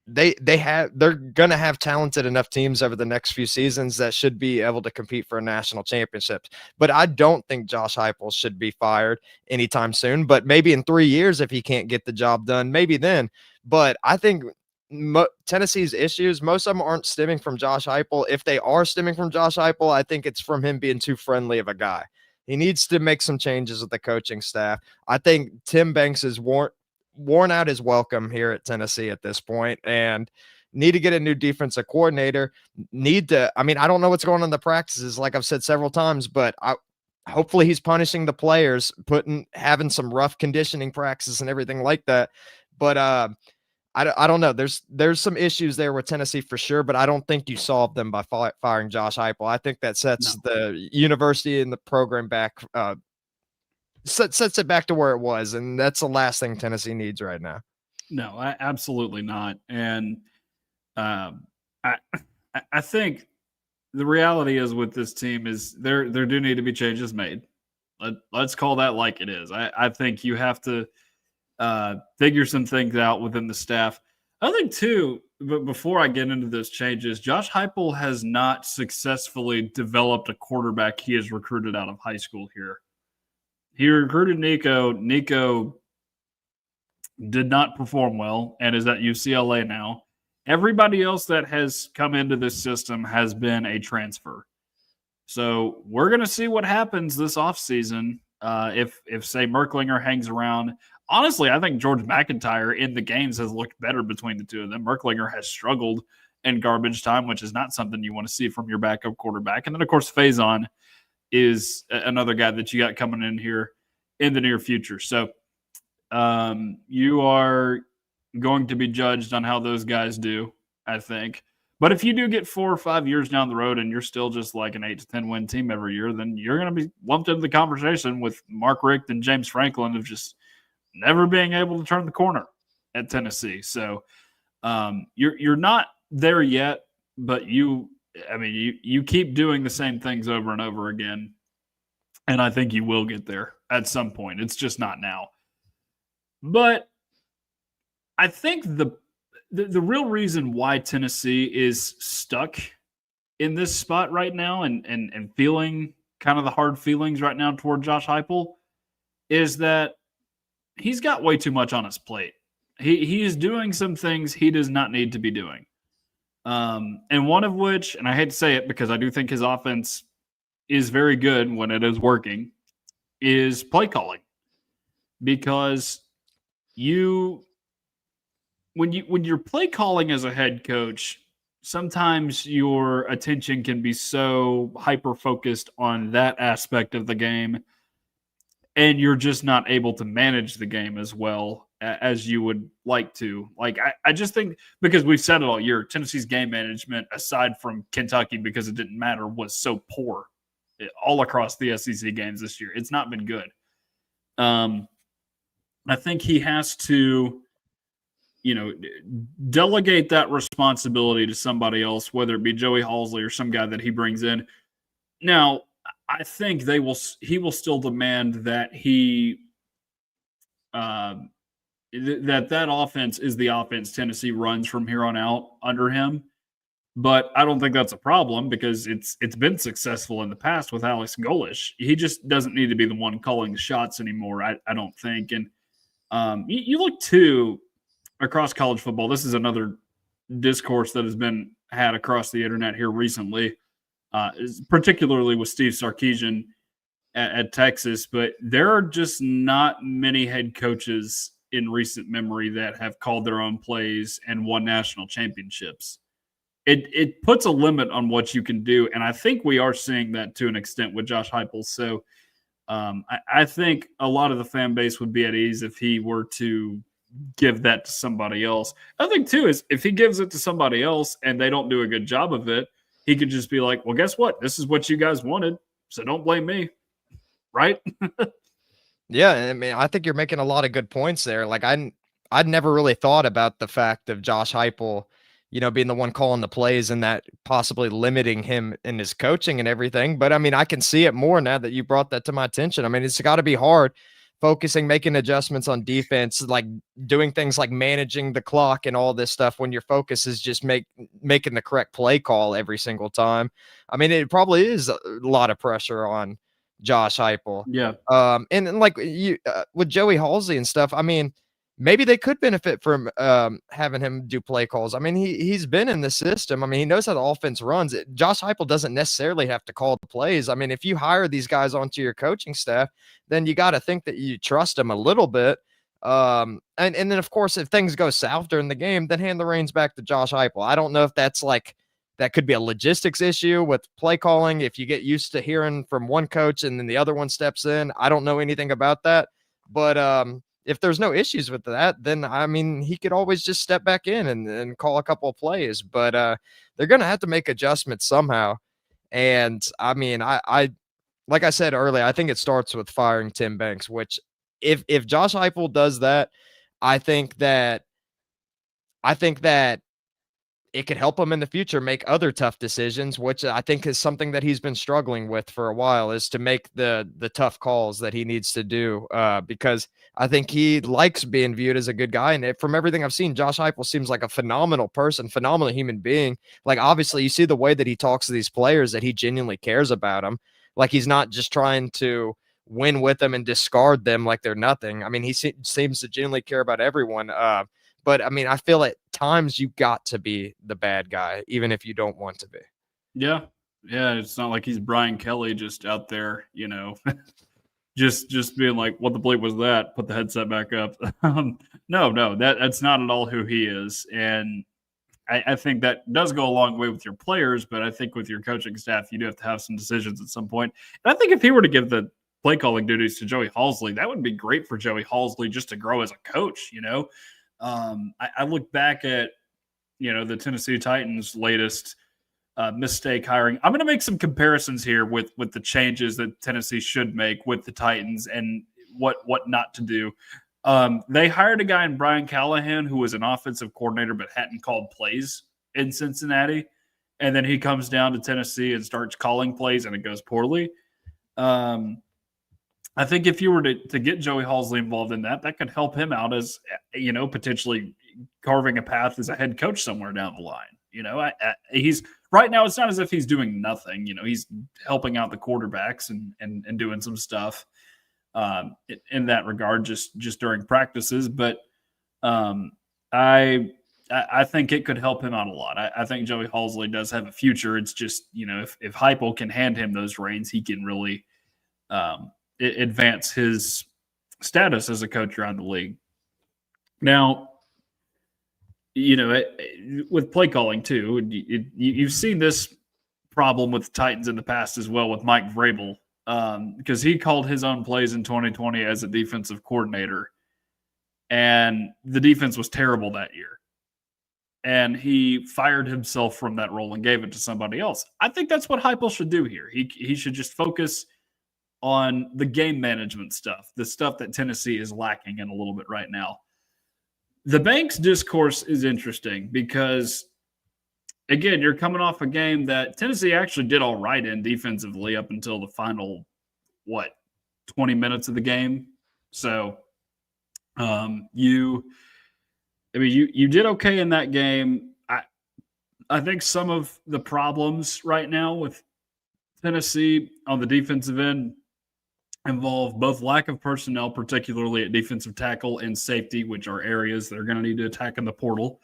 they're gonna have talented enough teams over the next few seasons that should be able to compete for a national championship. But I don't think Josh Heupel should be fired anytime soon. But maybe in 3 years, if he can't get the job done, maybe then. But I think Tennessee's issues, most of them aren't stemming from Josh Heupel. If they are stemming from Josh Heupel, I think it's from him being too friendly of a guy. He needs to make some changes with the coaching staff. I think Tim Banks is worn out his welcome here at Tennessee at this point and need to get a new defensive coordinator. I mean, I don't know what's going on in the practices, like I've said several times, but hopefully he's punishing the players, having some rough conditioning practices and everything like that. But I don't know. There's some issues there with Tennessee for sure, but I don't think you solve them by firing Josh Heupel. I think that sets the university and the program back, sets it back to where it was, and that's the last thing Tennessee needs right now. No, absolutely not. And I I think the reality is with this team is there do need to be changes made. Let's call that like it is. I think you have to figure some things out within the staff. I think too, but before I get into those changes, Josh Heupel has not successfully developed a quarterback he has recruited out of high school here. He recruited Nico. Nico did not perform well and is at UCLA now. Everybody else that has come into this system has been a transfer. So we're going to see what happens this offseason if say Merklinger hangs around. Honestly, I think George McIntyre in the games has looked better between the two of them. Merklinger has struggled in garbage time, which is not something you want to see from your backup quarterback. And then, of course, Faison is another guy that you got coming in here in the near future. So you are going to be judged on how those guys do, I think. But if you do get 4 or 5 years down the road and you're still just like an 8 to 10 win team every year, then you're going to be lumped into the conversation with Mark Richt and James Franklin of just never being able to turn the corner at Tennessee. So you're not there yet, but you keep doing the same things over and over again, and I think you will get there at some point. It's just not now. But I think the real reason why Tennessee is stuck in this spot right now and feeling kind of the hard feelings right now toward Josh Heupel is that he's got way too much on his plate. He is doing some things he does not need to be doing. And one of which, and I hate to say it because I do think his offense is very good when it is working, is play calling. Because when you're play calling as a head coach, sometimes your attention can be so hyper focused on that aspect of the game, and you're just not able to manage the game as well as you would like to. Like I just think, because we've said it all year, Tennessee's game management, aside from Kentucky because it didn't matter, was so poor all across the SEC games this year. It's not been good. I think he has to, delegate that responsibility to somebody else, whether it be Joey Halsley or some guy that he brings in. Now, I think he will still demand that that offense is the offense Tennessee runs from here on out under him. But I don't think that's a problem because it's been successful in the past with Alex Golesh. He just doesn't need to be the one calling the shots anymore, I don't think. And you look too across college football. This is another discourse that has been had across the internet here recently, particularly with Steve Sarkisian at Texas. But there are just not many head coaches in recent memory that have called their own plays and won national championships. It puts a limit on what you can do, and I think we are seeing that to an extent with Josh Heupel. So I think a lot of the fan base would be at ease if he were to give that to somebody else. I think too is if he gives it to somebody else and they don't do a good job of it, he could just be like, "Well, guess what? This is what you guys wanted, so don't blame me." Right? Yeah, I mean, I think you're making a lot of good points there. Like I'd never really thought about the fact of Josh Heupel, being the one calling the plays and that possibly limiting him in his coaching and everything. But I mean, I can see it more now that you brought that to my attention. I mean, it's got to be hard focusing, making adjustments on defense, like doing things like managing the clock and all this stuff when your focus is just making the correct play call every single time. I mean, it probably is a lot of pressure on Josh Heupel. Yeah. And then like you with Joey Halsey and stuff, I mean, maybe they could benefit from having him do play calls. I mean, he's been in the system. I mean, he knows how the offense runs. Josh Heupel doesn't necessarily have to call the plays. I mean, if you hire these guys onto your coaching staff, then you got to think that you trust them a little bit. And then of course, if things go south during the game, then hand the reins back to Josh Heupel. I don't know if that's like that could be a logistics issue with play calling. If you get used to hearing from one coach and then the other one steps in, I don't know anything about that. But if there's no issues with that, then I mean, he could always just step back in and call a couple of plays. But they're going to have to make adjustments somehow. And I mean, I like I said earlier, I think it starts with firing Tim Banks, which if Josh Heupel does that, I think that it could help him in the future make other tough decisions, which I think is something that he's been struggling with for a while, is to make the tough calls that he needs to do, because I think he likes being viewed as a good guy. And from everything I've seen, Josh Heupel seems like a phenomenal person, phenomenal human being. Like, obviously, you see the way that he talks to these players, that he genuinely cares about them. Like, he's not just trying to win with them and discard them like they're nothing. I mean, he seems to genuinely care about everyone. But I mean, I feel at times you got to be the bad guy, even if you don't want to be. Yeah. Yeah. It's not like he's Brian Kelly just out there, just being like, what the bleep was that? Put the headset back up. No, that's not at all who he is. And I think that does go a long way with your players, but I think with your coaching staff, you do have to have some decisions at some point. And I think if he were to give the play calling duties to Joey Halsey, that would be great for Joey Halsey just to grow as a coach, I look back at, the Tennessee Titans' latest mistake hiring. I'm going to make some comparisons here with the changes that Tennessee should make with the Titans and what not to do. They hired a guy in Brian Callahan who was an offensive coordinator but hadn't called plays in Cincinnati. And then he comes down to Tennessee and starts calling plays, and it goes poorly. I think if you were to get Joey Halsey involved in that could help him out as, potentially carving a path as a head coach somewhere down the line. He's right now, it's not as if he's doing nothing. He's helping out the quarterbacks and doing some stuff in that regard, just during practices. But I think it could help him out a lot. I think Joey Halsey does have a future. It's just, if Heupel can hand him those reins, he can really advance his status as a coach around the league. Now, with play calling too, you've seen this problem with the Titans in the past as well with Mike Vrabel, because he called his own plays in 2020 as a defensive coordinator, and the defense was terrible that year. And he fired himself from that role and gave it to somebody else. I think that's what Heupel should do here. He should just focus on the game management stuff, the stuff that Tennessee is lacking in a little bit right now. The Banks discourse is interesting because again, you're coming off a game that Tennessee actually did all right in defensively up until the final, 20 minutes of the game. So you did okay in that game. I think some of the problems right now with Tennessee on the defensive end involve both lack of personnel, particularly at defensive tackle and safety, which are areas they're going to need to attack in the portal.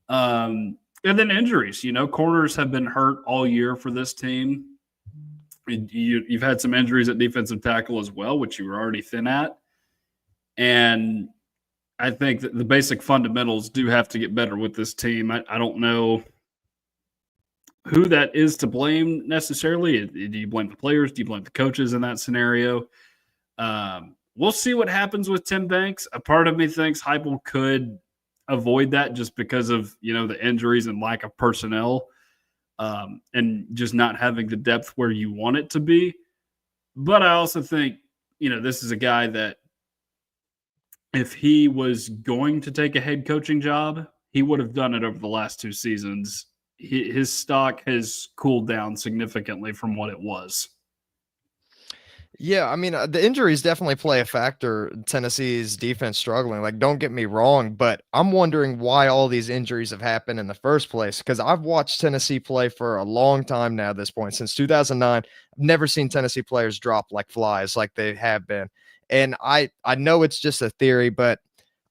And then injuries. Corners have been hurt all year for this team. You've had some injuries at defensive tackle as well, which you were already thin at. And I think that the basic fundamentals do have to get better with this team. I don't know who that is to blame necessarily. Do you blame the players? Do you blame the coaches in that scenario? We'll see what happens with Tim Banks. A part of me thinks Heupel could avoid that just because of the injuries and lack of personnel, and just not having the depth where you want it to be. But I also think this is a guy that if he was going to take a head coaching job, he would have done it over the last 2 seasons. His stock has cooled down significantly from what it was. Yeah, I mean, the injuries definitely play a factor in Tennessee's defense struggling. Like, don't get me wrong, but I'm wondering why all these injuries have happened in the first place. Because I've watched Tennessee play for a long time now at this point, since 2009. I've never seen Tennessee players drop like flies like they have been. And I know it's just a theory, but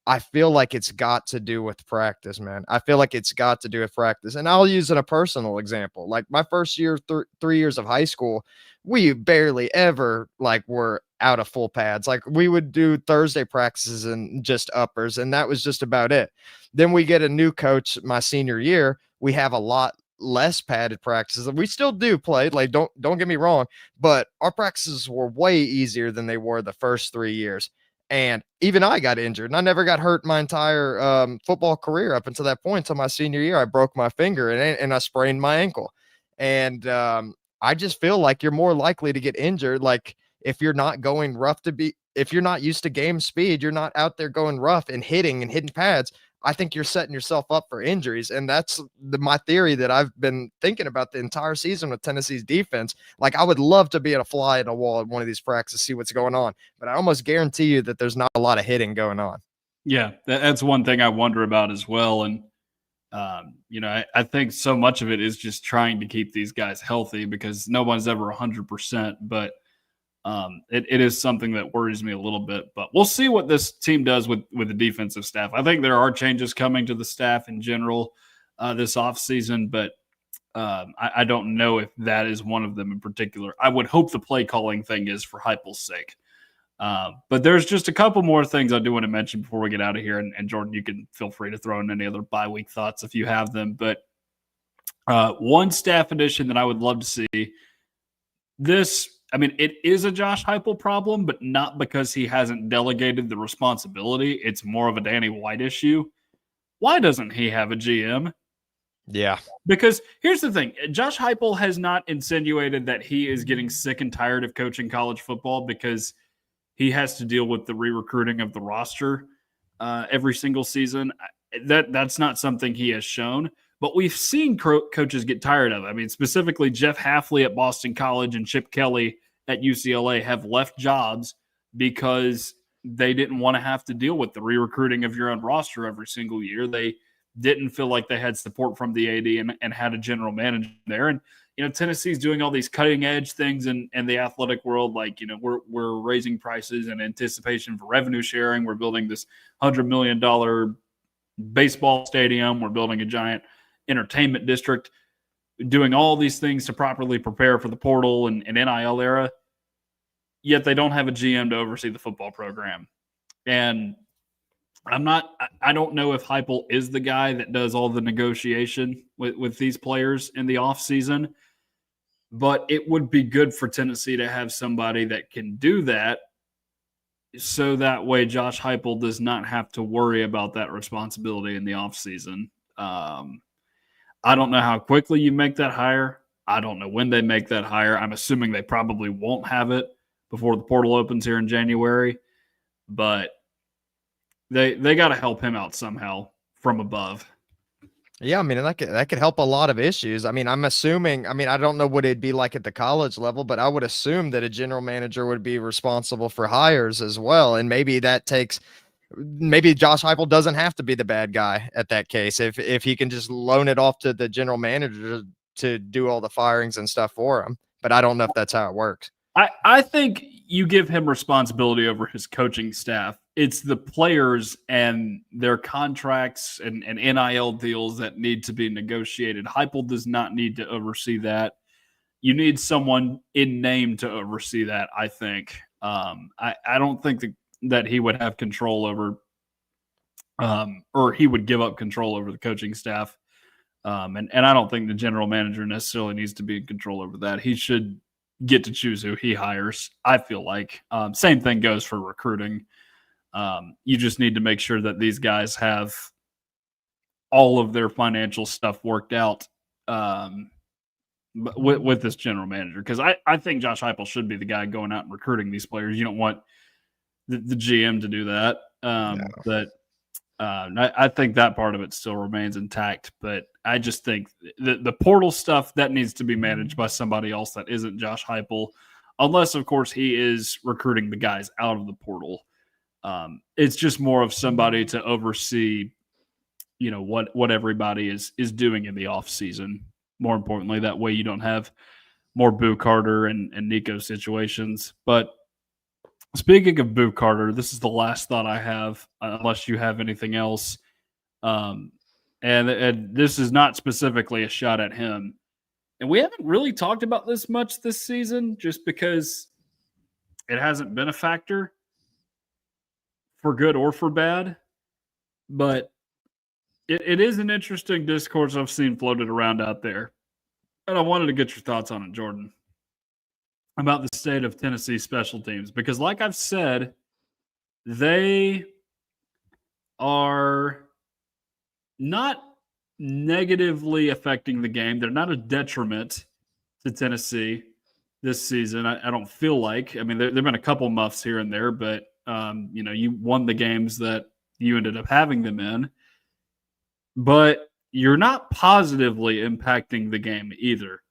I feel like it's got to do with practice, man. I feel like it's got to do with practice. And I'll use a personal example. Like my first year, 3 years of high school, we barely ever were out of full pads. Like we would do Thursday practices and just uppers, and that was just about it. Then we get a new coach my senior year. We have a lot less padded practices. We still do play, don't get me wrong, but our practices were way easier than they were the first 3 years. And even I got injured, and I never got hurt my entire football career up until that point. Until my senior year, I broke my finger and I sprained my ankle. And I just feel like you're more likely to get injured. Like if you're not going rough if you're not used to game speed, you're not out there going rough and hitting pads. I think you're setting yourself up for injuries. And that's my theory that I've been thinking about the entire season with Tennessee's defense. Like I would love to be able to fly at a wall at one of these practices, see what's going on, but I almost guarantee you that there's not a lot of hitting going on. Yeah, that's one thing I wonder about as well. And, I think so much of it is just trying to keep these guys healthy because no one's ever 100%, but it is something that worries me a little bit, but we'll see what this team does with the defensive staff. I think there are changes coming to the staff in general this offseason, but I don't know if that is one of them in particular. I would hope the play calling thing is for Heupel's sake. But there's just a couple more things I do want to mention before we get out of here. And Jordan, you can feel free to throw in any other bye week thoughts if you have them. But one staff addition that I would love to see this. I mean, it is a Josh Heupel problem, but not because he hasn't delegated the responsibility. It's more of a Danny White issue. Why doesn't he have a GM? Yeah. Because here's the thing. Josh Heupel has not insinuated that he is getting sick and tired of coaching college football because he has to deal with the re-recruiting of the roster every single season. That's not something he has shown. But we've seen coaches get tired of it. I mean, specifically Jeff Hafley at Boston College and Chip Kelly at UCLA have left jobs because they didn't want to have to deal with the re-recruiting of your own roster every single year. They didn't feel like they had support from the AD and had a general manager there. And, Tennessee's doing all these cutting edge things in the athletic world. Like, we're raising prices in anticipation for revenue sharing. We're building this $100 million baseball stadium. We're building a giant entertainment district, doing all these things to properly prepare for the portal and NIL era, yet they don't have a GM to oversee the football program. And I don't know if Heupel is the guy that does all the negotiation with these players in the offseason, but it would be good for Tennessee to have somebody that can do that so that way Josh Heupel does not have to worry about that responsibility in the offseason. I don't know how quickly you make that hire. I don't know when they make that hire. I'm assuming they probably won't have it before the portal opens here in January. But they got to help him out somehow from above. Yeah, I mean, and that could help a lot of issues. I mean, I'm assuming, I mean, I don't know what it'd be like at the college level, but I would assume that a general manager would be responsible for hires as well. And maybe that takes maybe Josh Heupel doesn't have to be the bad guy at that case if he can just loan it off to the general manager to do all the firings and stuff for him. But I don't know if that's how it works. I think you give him responsibility over his coaching staff. It's the players and their contracts and NIL deals that need to be negotiated. Heupel does not need to oversee that. You need someone in name to oversee that, I think. I don't think that he would have control over or he would give up control over the coaching staff. And I don't think the general manager necessarily needs to be in control over that. He should get to choose who he hires, I feel like. Same thing goes for recruiting. You just need to make sure that these guys have all of their financial stuff worked out with this general manager. Because I think Josh Heupel should be the guy going out and recruiting these players. You don't want the GM to do that. But I think that part of it still remains intact, but I just think the portal stuff that needs to be managed by somebody else that isn't Josh Heupel, unless of course he is recruiting the guys out of the portal. It's just more of somebody to oversee, what everybody is doing in the off season. More importantly, that way you don't have more Boo Carter and Nico situations. But speaking of Boo Carter, this is the last thought I have, unless you have anything else. And this is not specifically a shot at him. And we haven't really talked about this much this season just because it hasn't been a factor for good or for bad. But it is an interesting discourse I've seen floated around out there. And I wanted to get your thoughts on it, Jordan, about the state of Tennessee special teams. Because like I've said, they are not negatively affecting the game. They're not a detriment to Tennessee this season. I don't feel like. I mean, there've been a couple muffs here and there, but you won the games that you ended up having them in. But you're not positively impacting the game either.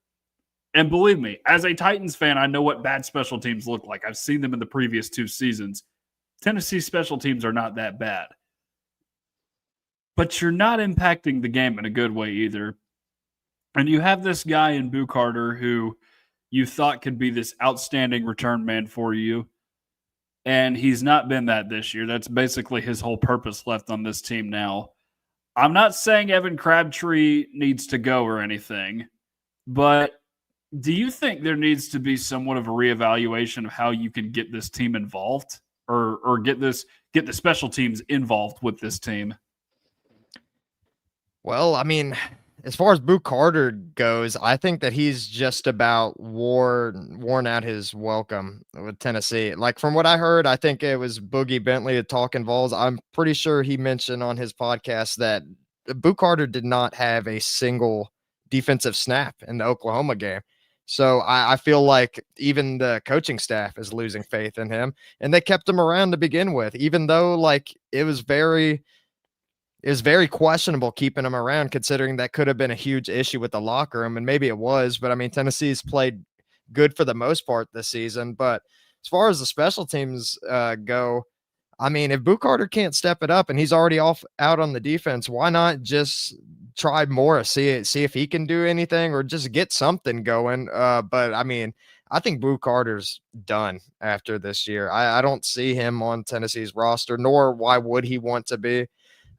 And believe me, as a Titans fan, I know what bad special teams look like. I've seen them in the previous 2 seasons. Tennessee special teams are not that bad. But you're not impacting the game in a good way either. And you have this guy in Boo Carter who you thought could be this outstanding return man for you. And he's not been that this year. That's basically his whole purpose left on this team now. I'm not saying Evan Crabtree needs to go or anything, but do you think there needs to be somewhat of a reevaluation of how you can get this team involved or get the special teams involved with this team? Well, I mean, as far as Boo Carter goes, I think that he's just about worn out his welcome with Tennessee. Like from what I heard, I think it was Boogie Bentley at Talking Vols. I'm pretty sure he mentioned on his podcast that Boo Carter did not have a single defensive snap in the Oklahoma game. So I feel like even the coaching staff is losing faith in him, and they kept him around to begin with, even though like it was very questionable keeping him around, considering that could have been a huge issue with the locker room, and maybe it was. But I mean, Tennessee's played good for the most part this season. But as far as the special teams go, I mean, if Boo Carter can't step it up and he's already out on the defense, why not just try Morris, see if he can do anything or just get something going? But I mean, I think Boo Carter's done after this year. I don't see him on Tennessee's roster, nor why would he want to be.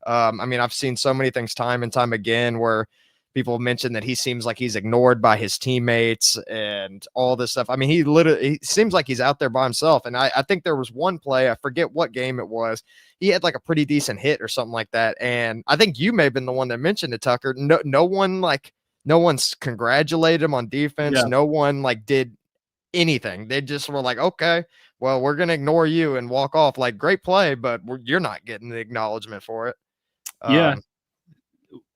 I mean, I've seen so many things time and time again where people mention that he seems like he's ignored by his teammates and all this stuff. I mean, he seems like he's out there by himself. And I think there was one play, I forget what game it was. He had like a pretty decent hit or something like that. And I think you may have been the one that mentioned it, Tucker. No one's congratulated him on defense. Yeah. No one like did anything. They just were like, okay, well, we're going to ignore you and walk off. Like, great play, but you're not getting the acknowledgement for it. Yeah.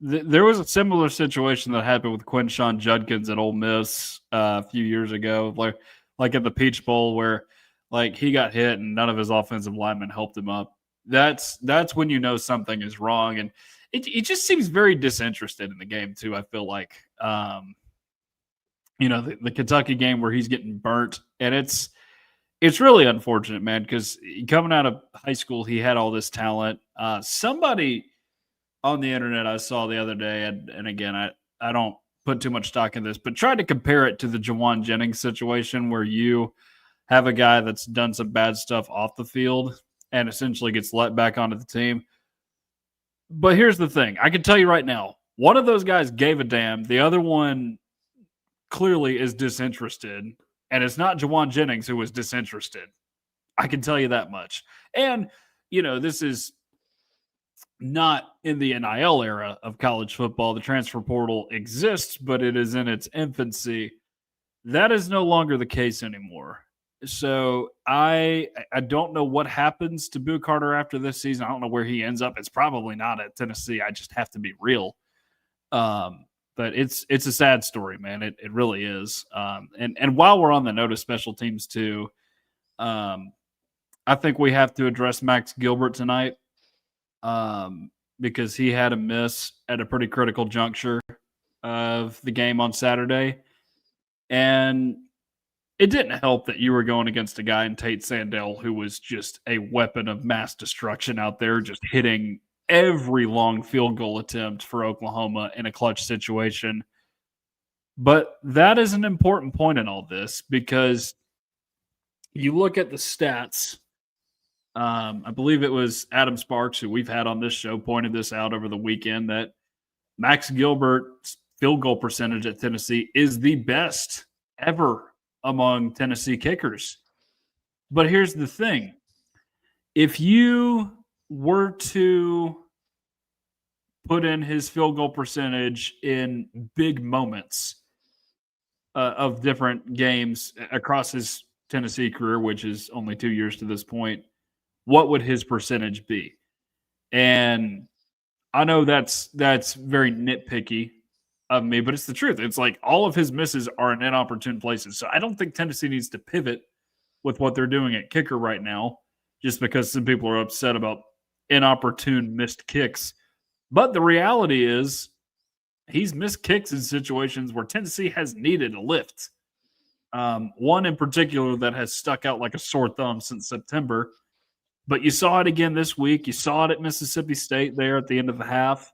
There was a similar situation that happened with Quinshon Judkins at Ole Miss a few years ago, like at the Peach Bowl, where like he got hit and none of his offensive linemen helped him up. That's when you know something is wrong. And he just seems very disinterested in the game too. I feel like, the Kentucky game where he's getting burnt, and it's really unfortunate, man, because coming out of high school, he had all this talent. Somebody on the internet I saw the other day, and again, I don't put too much stock in this, but tried to compare it to the Jawan Jennings situation where you have a guy that's done some bad stuff off the field and essentially gets let back onto the team. But here's the thing. I can tell you right now, one of those guys gave a damn. The other one clearly is disinterested. And it's not Jawan Jennings who was disinterested. I can tell you that much. And, this is not in the NIL era of college football. The transfer portal exists, but it is in its infancy. That is no longer the case anymore. So I don't know what happens to Boo Carter after this season. I don't know where he ends up. It's probably not at Tennessee. I just have to be real. But it's a sad story, man. It really is. And while we're on the note of special teams too, I think we have to address Max Gilbert tonight, because he had a miss at a pretty critical juncture of the game on Saturday. And it didn't help that you were going against a guy in Tate Sandell who was just a weapon of mass destruction out there, just hitting every long field goal attempt for Oklahoma in a clutch situation. But that is an important point in all this, because you look at the stats. I believe it was Adam Sparks, who we've had on this show, pointed this out over the weekend, that Max Gilbert's field goal percentage at Tennessee is the best ever among Tennessee kickers. But here's the thing. If you were to put in his field goal percentage in big moments of different games across his Tennessee career, which is only 2 years to this point, what would his percentage be? And I know that's very nitpicky of me, but it's the truth. It's like all of his misses are in inopportune places. So I don't think Tennessee needs to pivot with what they're doing at kicker right now, just because some people are upset about inopportune missed kicks. But the reality is he's missed kicks in situations where Tennessee has needed a lift. One in particular that has stuck out like a sore thumb since September. But you saw it again this week. You saw it at Mississippi State there at the end of the half.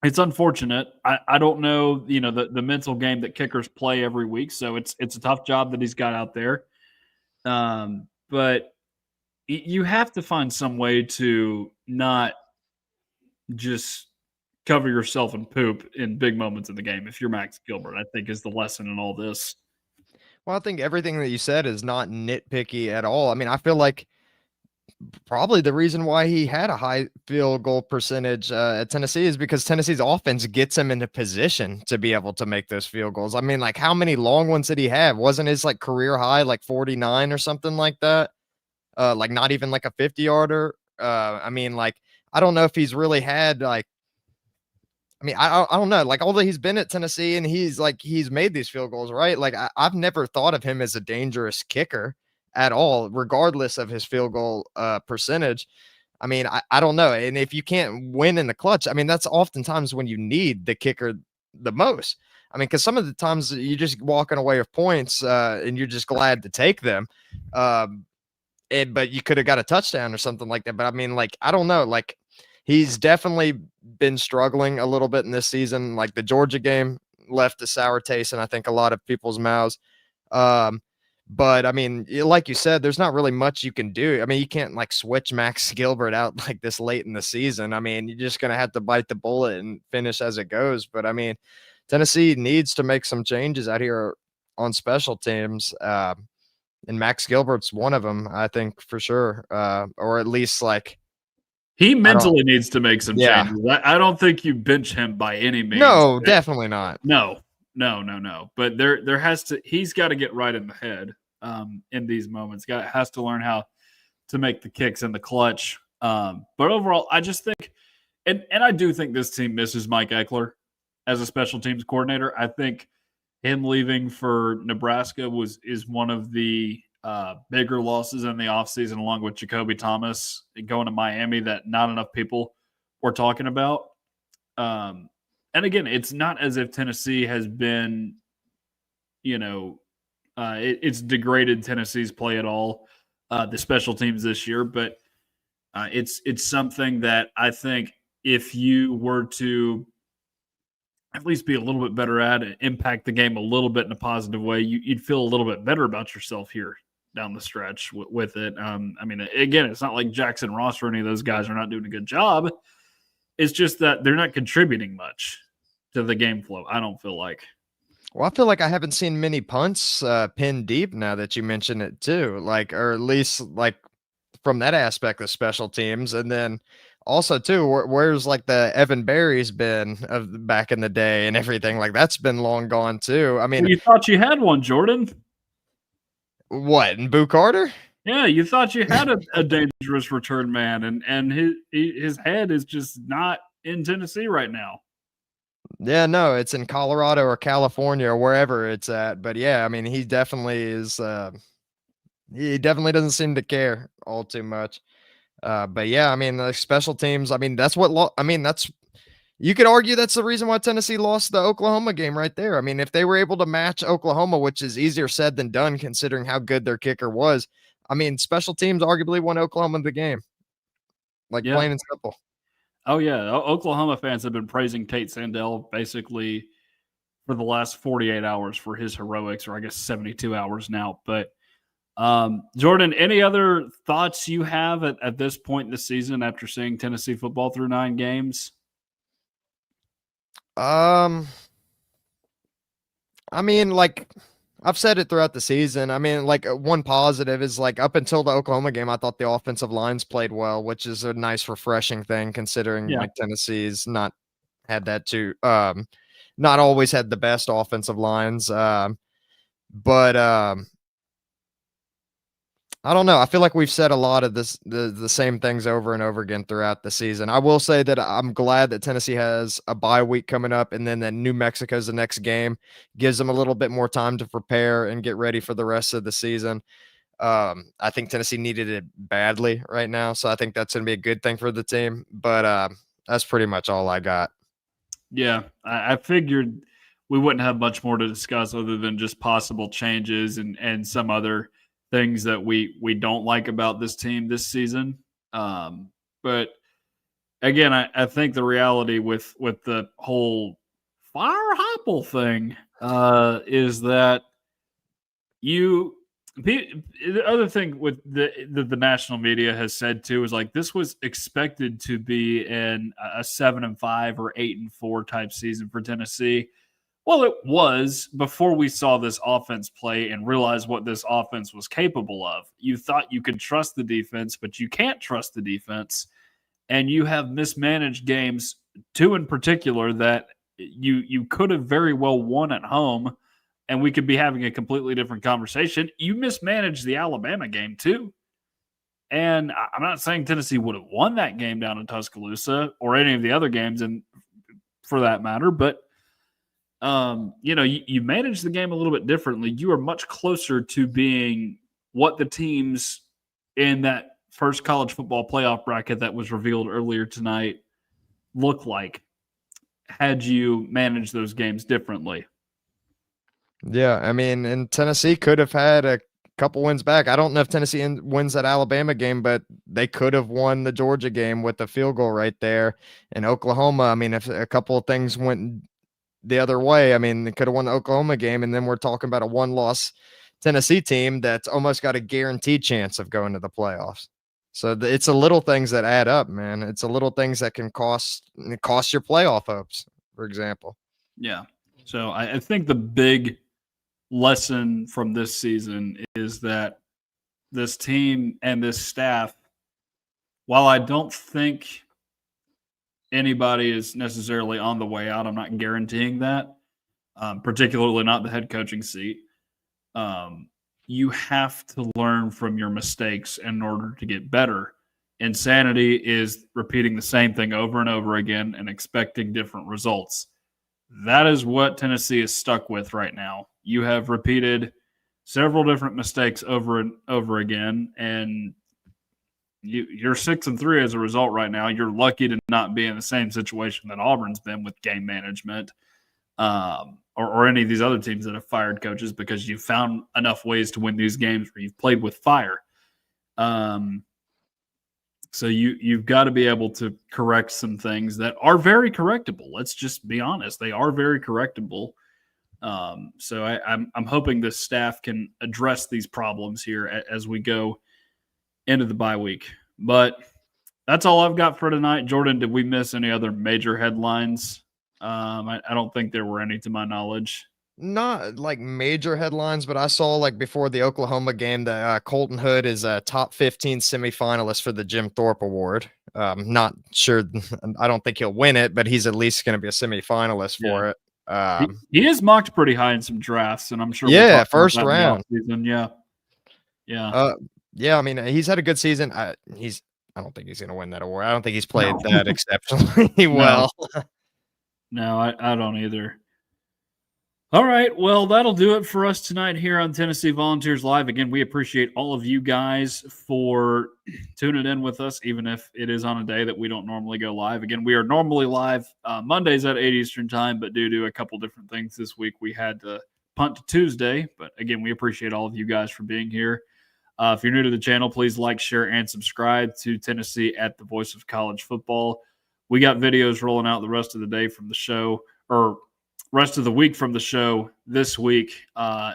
It's unfortunate. I don't know, the mental game that kickers play every week. So it's a tough job that he's got out there. But you have to find some way to not just cover yourself in poop in big moments of the game. If you're Max Gilbert, I think is the lesson in all this. Well, I think everything that you said is not nitpicky at all. I mean, I feel like probably the reason why he had a high field goal percentage at Tennessee is because Tennessee's offense gets him into position to be able to make those field goals. I mean, like, how many long ones did he have? Wasn't his like career high like 49 or something like that? Like not even like a 50-yarder. I mean, like, I don't know if he's really had like, I mean, I don't know. Like, although he's been at Tennessee and he's made these field goals, right? Like, I've never thought of him as a dangerous kicker at all, regardless of his field goal percentage. I mean, I don't know. And if you can't win in the clutch, I mean, that's oftentimes when you need the kicker the most. I mean, because some of the times you're just walking away with points and you're just glad to take them. But you could have got a touchdown or something like that. But I mean, like, I don't know. Like, he's definitely been struggling a little bit in this season. Like, the Georgia game left a sour taste in, I think, a lot of people's mouths. But I mean, like you said, there's not really much you can do. I mean, you can't like switch Max Gilbert out like this late in the season. I mean, you're just going to have to bite the bullet and finish as it goes. But I mean, Tennessee needs to make some changes out here on special teams. And Max Gilbert's one of them, I think, for sure. Or at least like, he mentally needs to make some changes. I don't think you bench him by any means. No, definitely not. No. But there has to. He's got to get right in the head in these moments. Has to learn how to make the kicks in the clutch. But overall, I just think, and I do think this team misses Mike Eckler as a special teams coordinator. I think him leaving for Nebraska is one of the bigger losses in the offseason, along with Jacoby Thomas going to Miami, that not enough people were talking about. And again, it's not as if Tennessee has been, it's degraded Tennessee's play at all, the special teams this year, but it's something that I think if you were to at least be a little bit better at it, impact the game a little bit in a positive way, you'd feel a little bit better about yourself here down the stretch with it. Again, it's not like Jackson Ross or any of those guys are not doing a good job. It's just that they're not contributing much to the game flow, I don't feel like. Well, I feel like I haven't seen many punts pinned deep now that you mention it too, or at least from that aspect of special teams. And then also too, where's the Evan Berry's been of back in the day and everything, that's been long gone too. I mean, you thought you had one, Jordan. What, in Boo Carter? Yeah, you thought you had a dangerous return man, and his head is just not in Tennessee right now. Yeah, no, it's in Colorado or California or wherever it's at. But yeah, I mean, he definitely is. He definitely doesn't seem to care all too much. But yeah, I mean, the special teams. I mean, that's you could argue that's the reason why Tennessee lost the Oklahoma game right there. I mean, if they were able to match Oklahoma, which is easier said than done considering how good their kicker was. I mean, special teams arguably won Oklahoma the game. Plain and simple. Oh, yeah. Oklahoma fans have been praising Tate Sandell basically for the last 48 hours for his heroics, or I guess 72 hours now. But, Jordan, any other thoughts you have at this point in the season after seeing Tennessee football through 9 games? I mean, I've said it throughout the season. I mean, one positive is up until the Oklahoma game, I thought the offensive lines played well, which is a nice, refreshing thing considering Tennessee's not had that too. Not always had the best offensive lines. But I don't know. I feel like we've said a lot of the same things over and over again throughout the season. I will say that I'm glad that Tennessee has a bye week coming up, and then that New Mexico's the next game, gives them a little bit more time to prepare and get ready for the rest of the season. I think Tennessee needed it badly right now, so I think that's going to be a good thing for the team. But that's pretty much all I got. Yeah, I figured we wouldn't have much more to discuss other than just possible changes and some other things that we don't like about this team this season. But again, I think the reality with the whole fire Heupel thing is that the other thing with the national media has said too is this was expected to be in a 7-5 or 8-4 type season for Tennessee. Well, it was before we saw this offense play and realized what this offense was capable of. You thought you could trust the defense, but you can't trust the defense. And you have mismanaged games, 2 in particular, that you could have very well won at home, and we could be having a completely different conversation. You mismanaged the Alabama game, too. And I'm not saying Tennessee would have won that game down in Tuscaloosa or any of the other games, and for that matter, but you manage the game a little bit differently. You are much closer to being what the teams in that first college football playoff bracket that was revealed earlier tonight look like had you managed those games differently. Yeah, I mean, and Tennessee could have had a couple wins back. I don't know if Tennessee wins that Alabama game, but they could have won the Georgia game with the field goal right there. And Oklahoma, I mean, if a couple of things went the other way, I mean, they could have won the Oklahoma game, and then we're talking about a one-loss Tennessee team that's almost got a guaranteed chance of going to the playoffs. So it's the little things that add up, man. It's the little things that can cost your playoff hopes, for example. Yeah. So I think the big lesson from this season is that this team and this staff, while I don't think anybody is necessarily on the way out, I'm not guaranteeing that, particularly not the head coaching seat. You have to learn from your mistakes in order to get better. Insanity is repeating the same thing over and over again and expecting different results. That is what Tennessee is stuck with right now. You have repeated several different mistakes over and over again, and you're 6-3 as a result right now. You're lucky to not be in the same situation that Auburn's been with game management, or any of these other teams that have fired coaches, because you've found enough ways to win these games where you've played with fire. So you've got to be able to correct some things that are very correctable. Let's just be honest; they are very correctable. So I'm hoping the staff can address these problems here as we go into the bye week. But that's all I've got for tonight. Jordan, did we miss any other major headlines? I don't think there were any to my knowledge. Not like major headlines, but I saw like before the Oklahoma game that Colton Hood is a top 15 semifinalist for the Jim Thorpe Award. Not sure. I don't think he'll win it, but he's at least going to be a semifinalist for it. He is mocked pretty high in some drafts, and I'm sure. Yeah, first round. Yeah. Yeah. I mean, he's had a good season. I don't think he's going to win that award. I don't think he's played that exceptionally well. No, I don't either. All right, well, that'll do it for us tonight here on Tennessee Volunteers Live. Again, we appreciate all of you guys for tuning in with us, even if it is on a day that we don't normally go live. Again, we are normally live Mondays at 8 Eastern time, but due to a couple different things this week, we had to punt to Tuesday. But again, we appreciate all of you guys for being here. If you're new to the channel, please like, share, and subscribe to Tennessee at the Voice of College Football. We got videos rolling out the rest of the day from the show, or rest of the week from the show this week.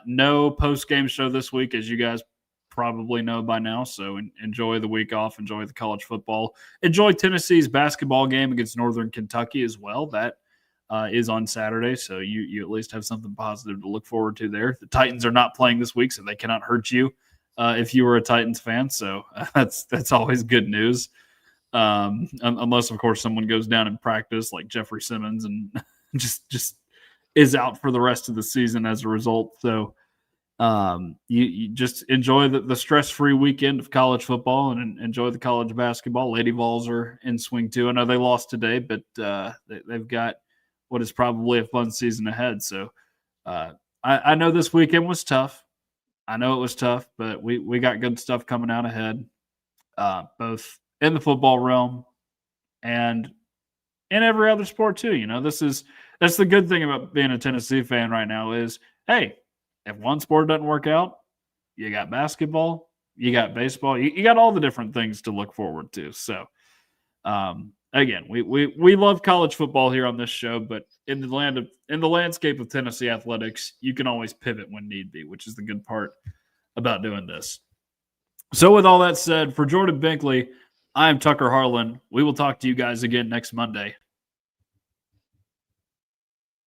No post-game show this week, as you guys probably know by now. So enjoy the week off. Enjoy the college football. Enjoy Tennessee's basketball game against Northern Kentucky as well. That is on Saturday, so you at least have something positive to look forward to there. The Titans are not playing this week, so they cannot hurt you if you were a Titans fan. So that's always good news. Unless, of course, someone goes down in practice like Jeffrey Simmons and just is out for the rest of the season as a result. So you just enjoy the stress-free weekend of college football and enjoy the college basketball. Lady Vols are in swing too. I know they lost today, but they've got what is probably a fun season ahead. So I know this weekend was tough. I know it was tough, but we got good stuff coming out ahead, both in the football realm and in every other sport too. You know, that's the good thing about being a Tennessee fan right now is, hey, if one sport doesn't work out, you got basketball, you got baseball, you got all the different things to look forward to. So, again, we love college football here on this show, but in the landscape of Tennessee athletics, you can always pivot when need be, which is the good part about doing this. So, with all that said, for Jordan Binkley, I am Tucker Harlan. We will talk to you guys again next Monday.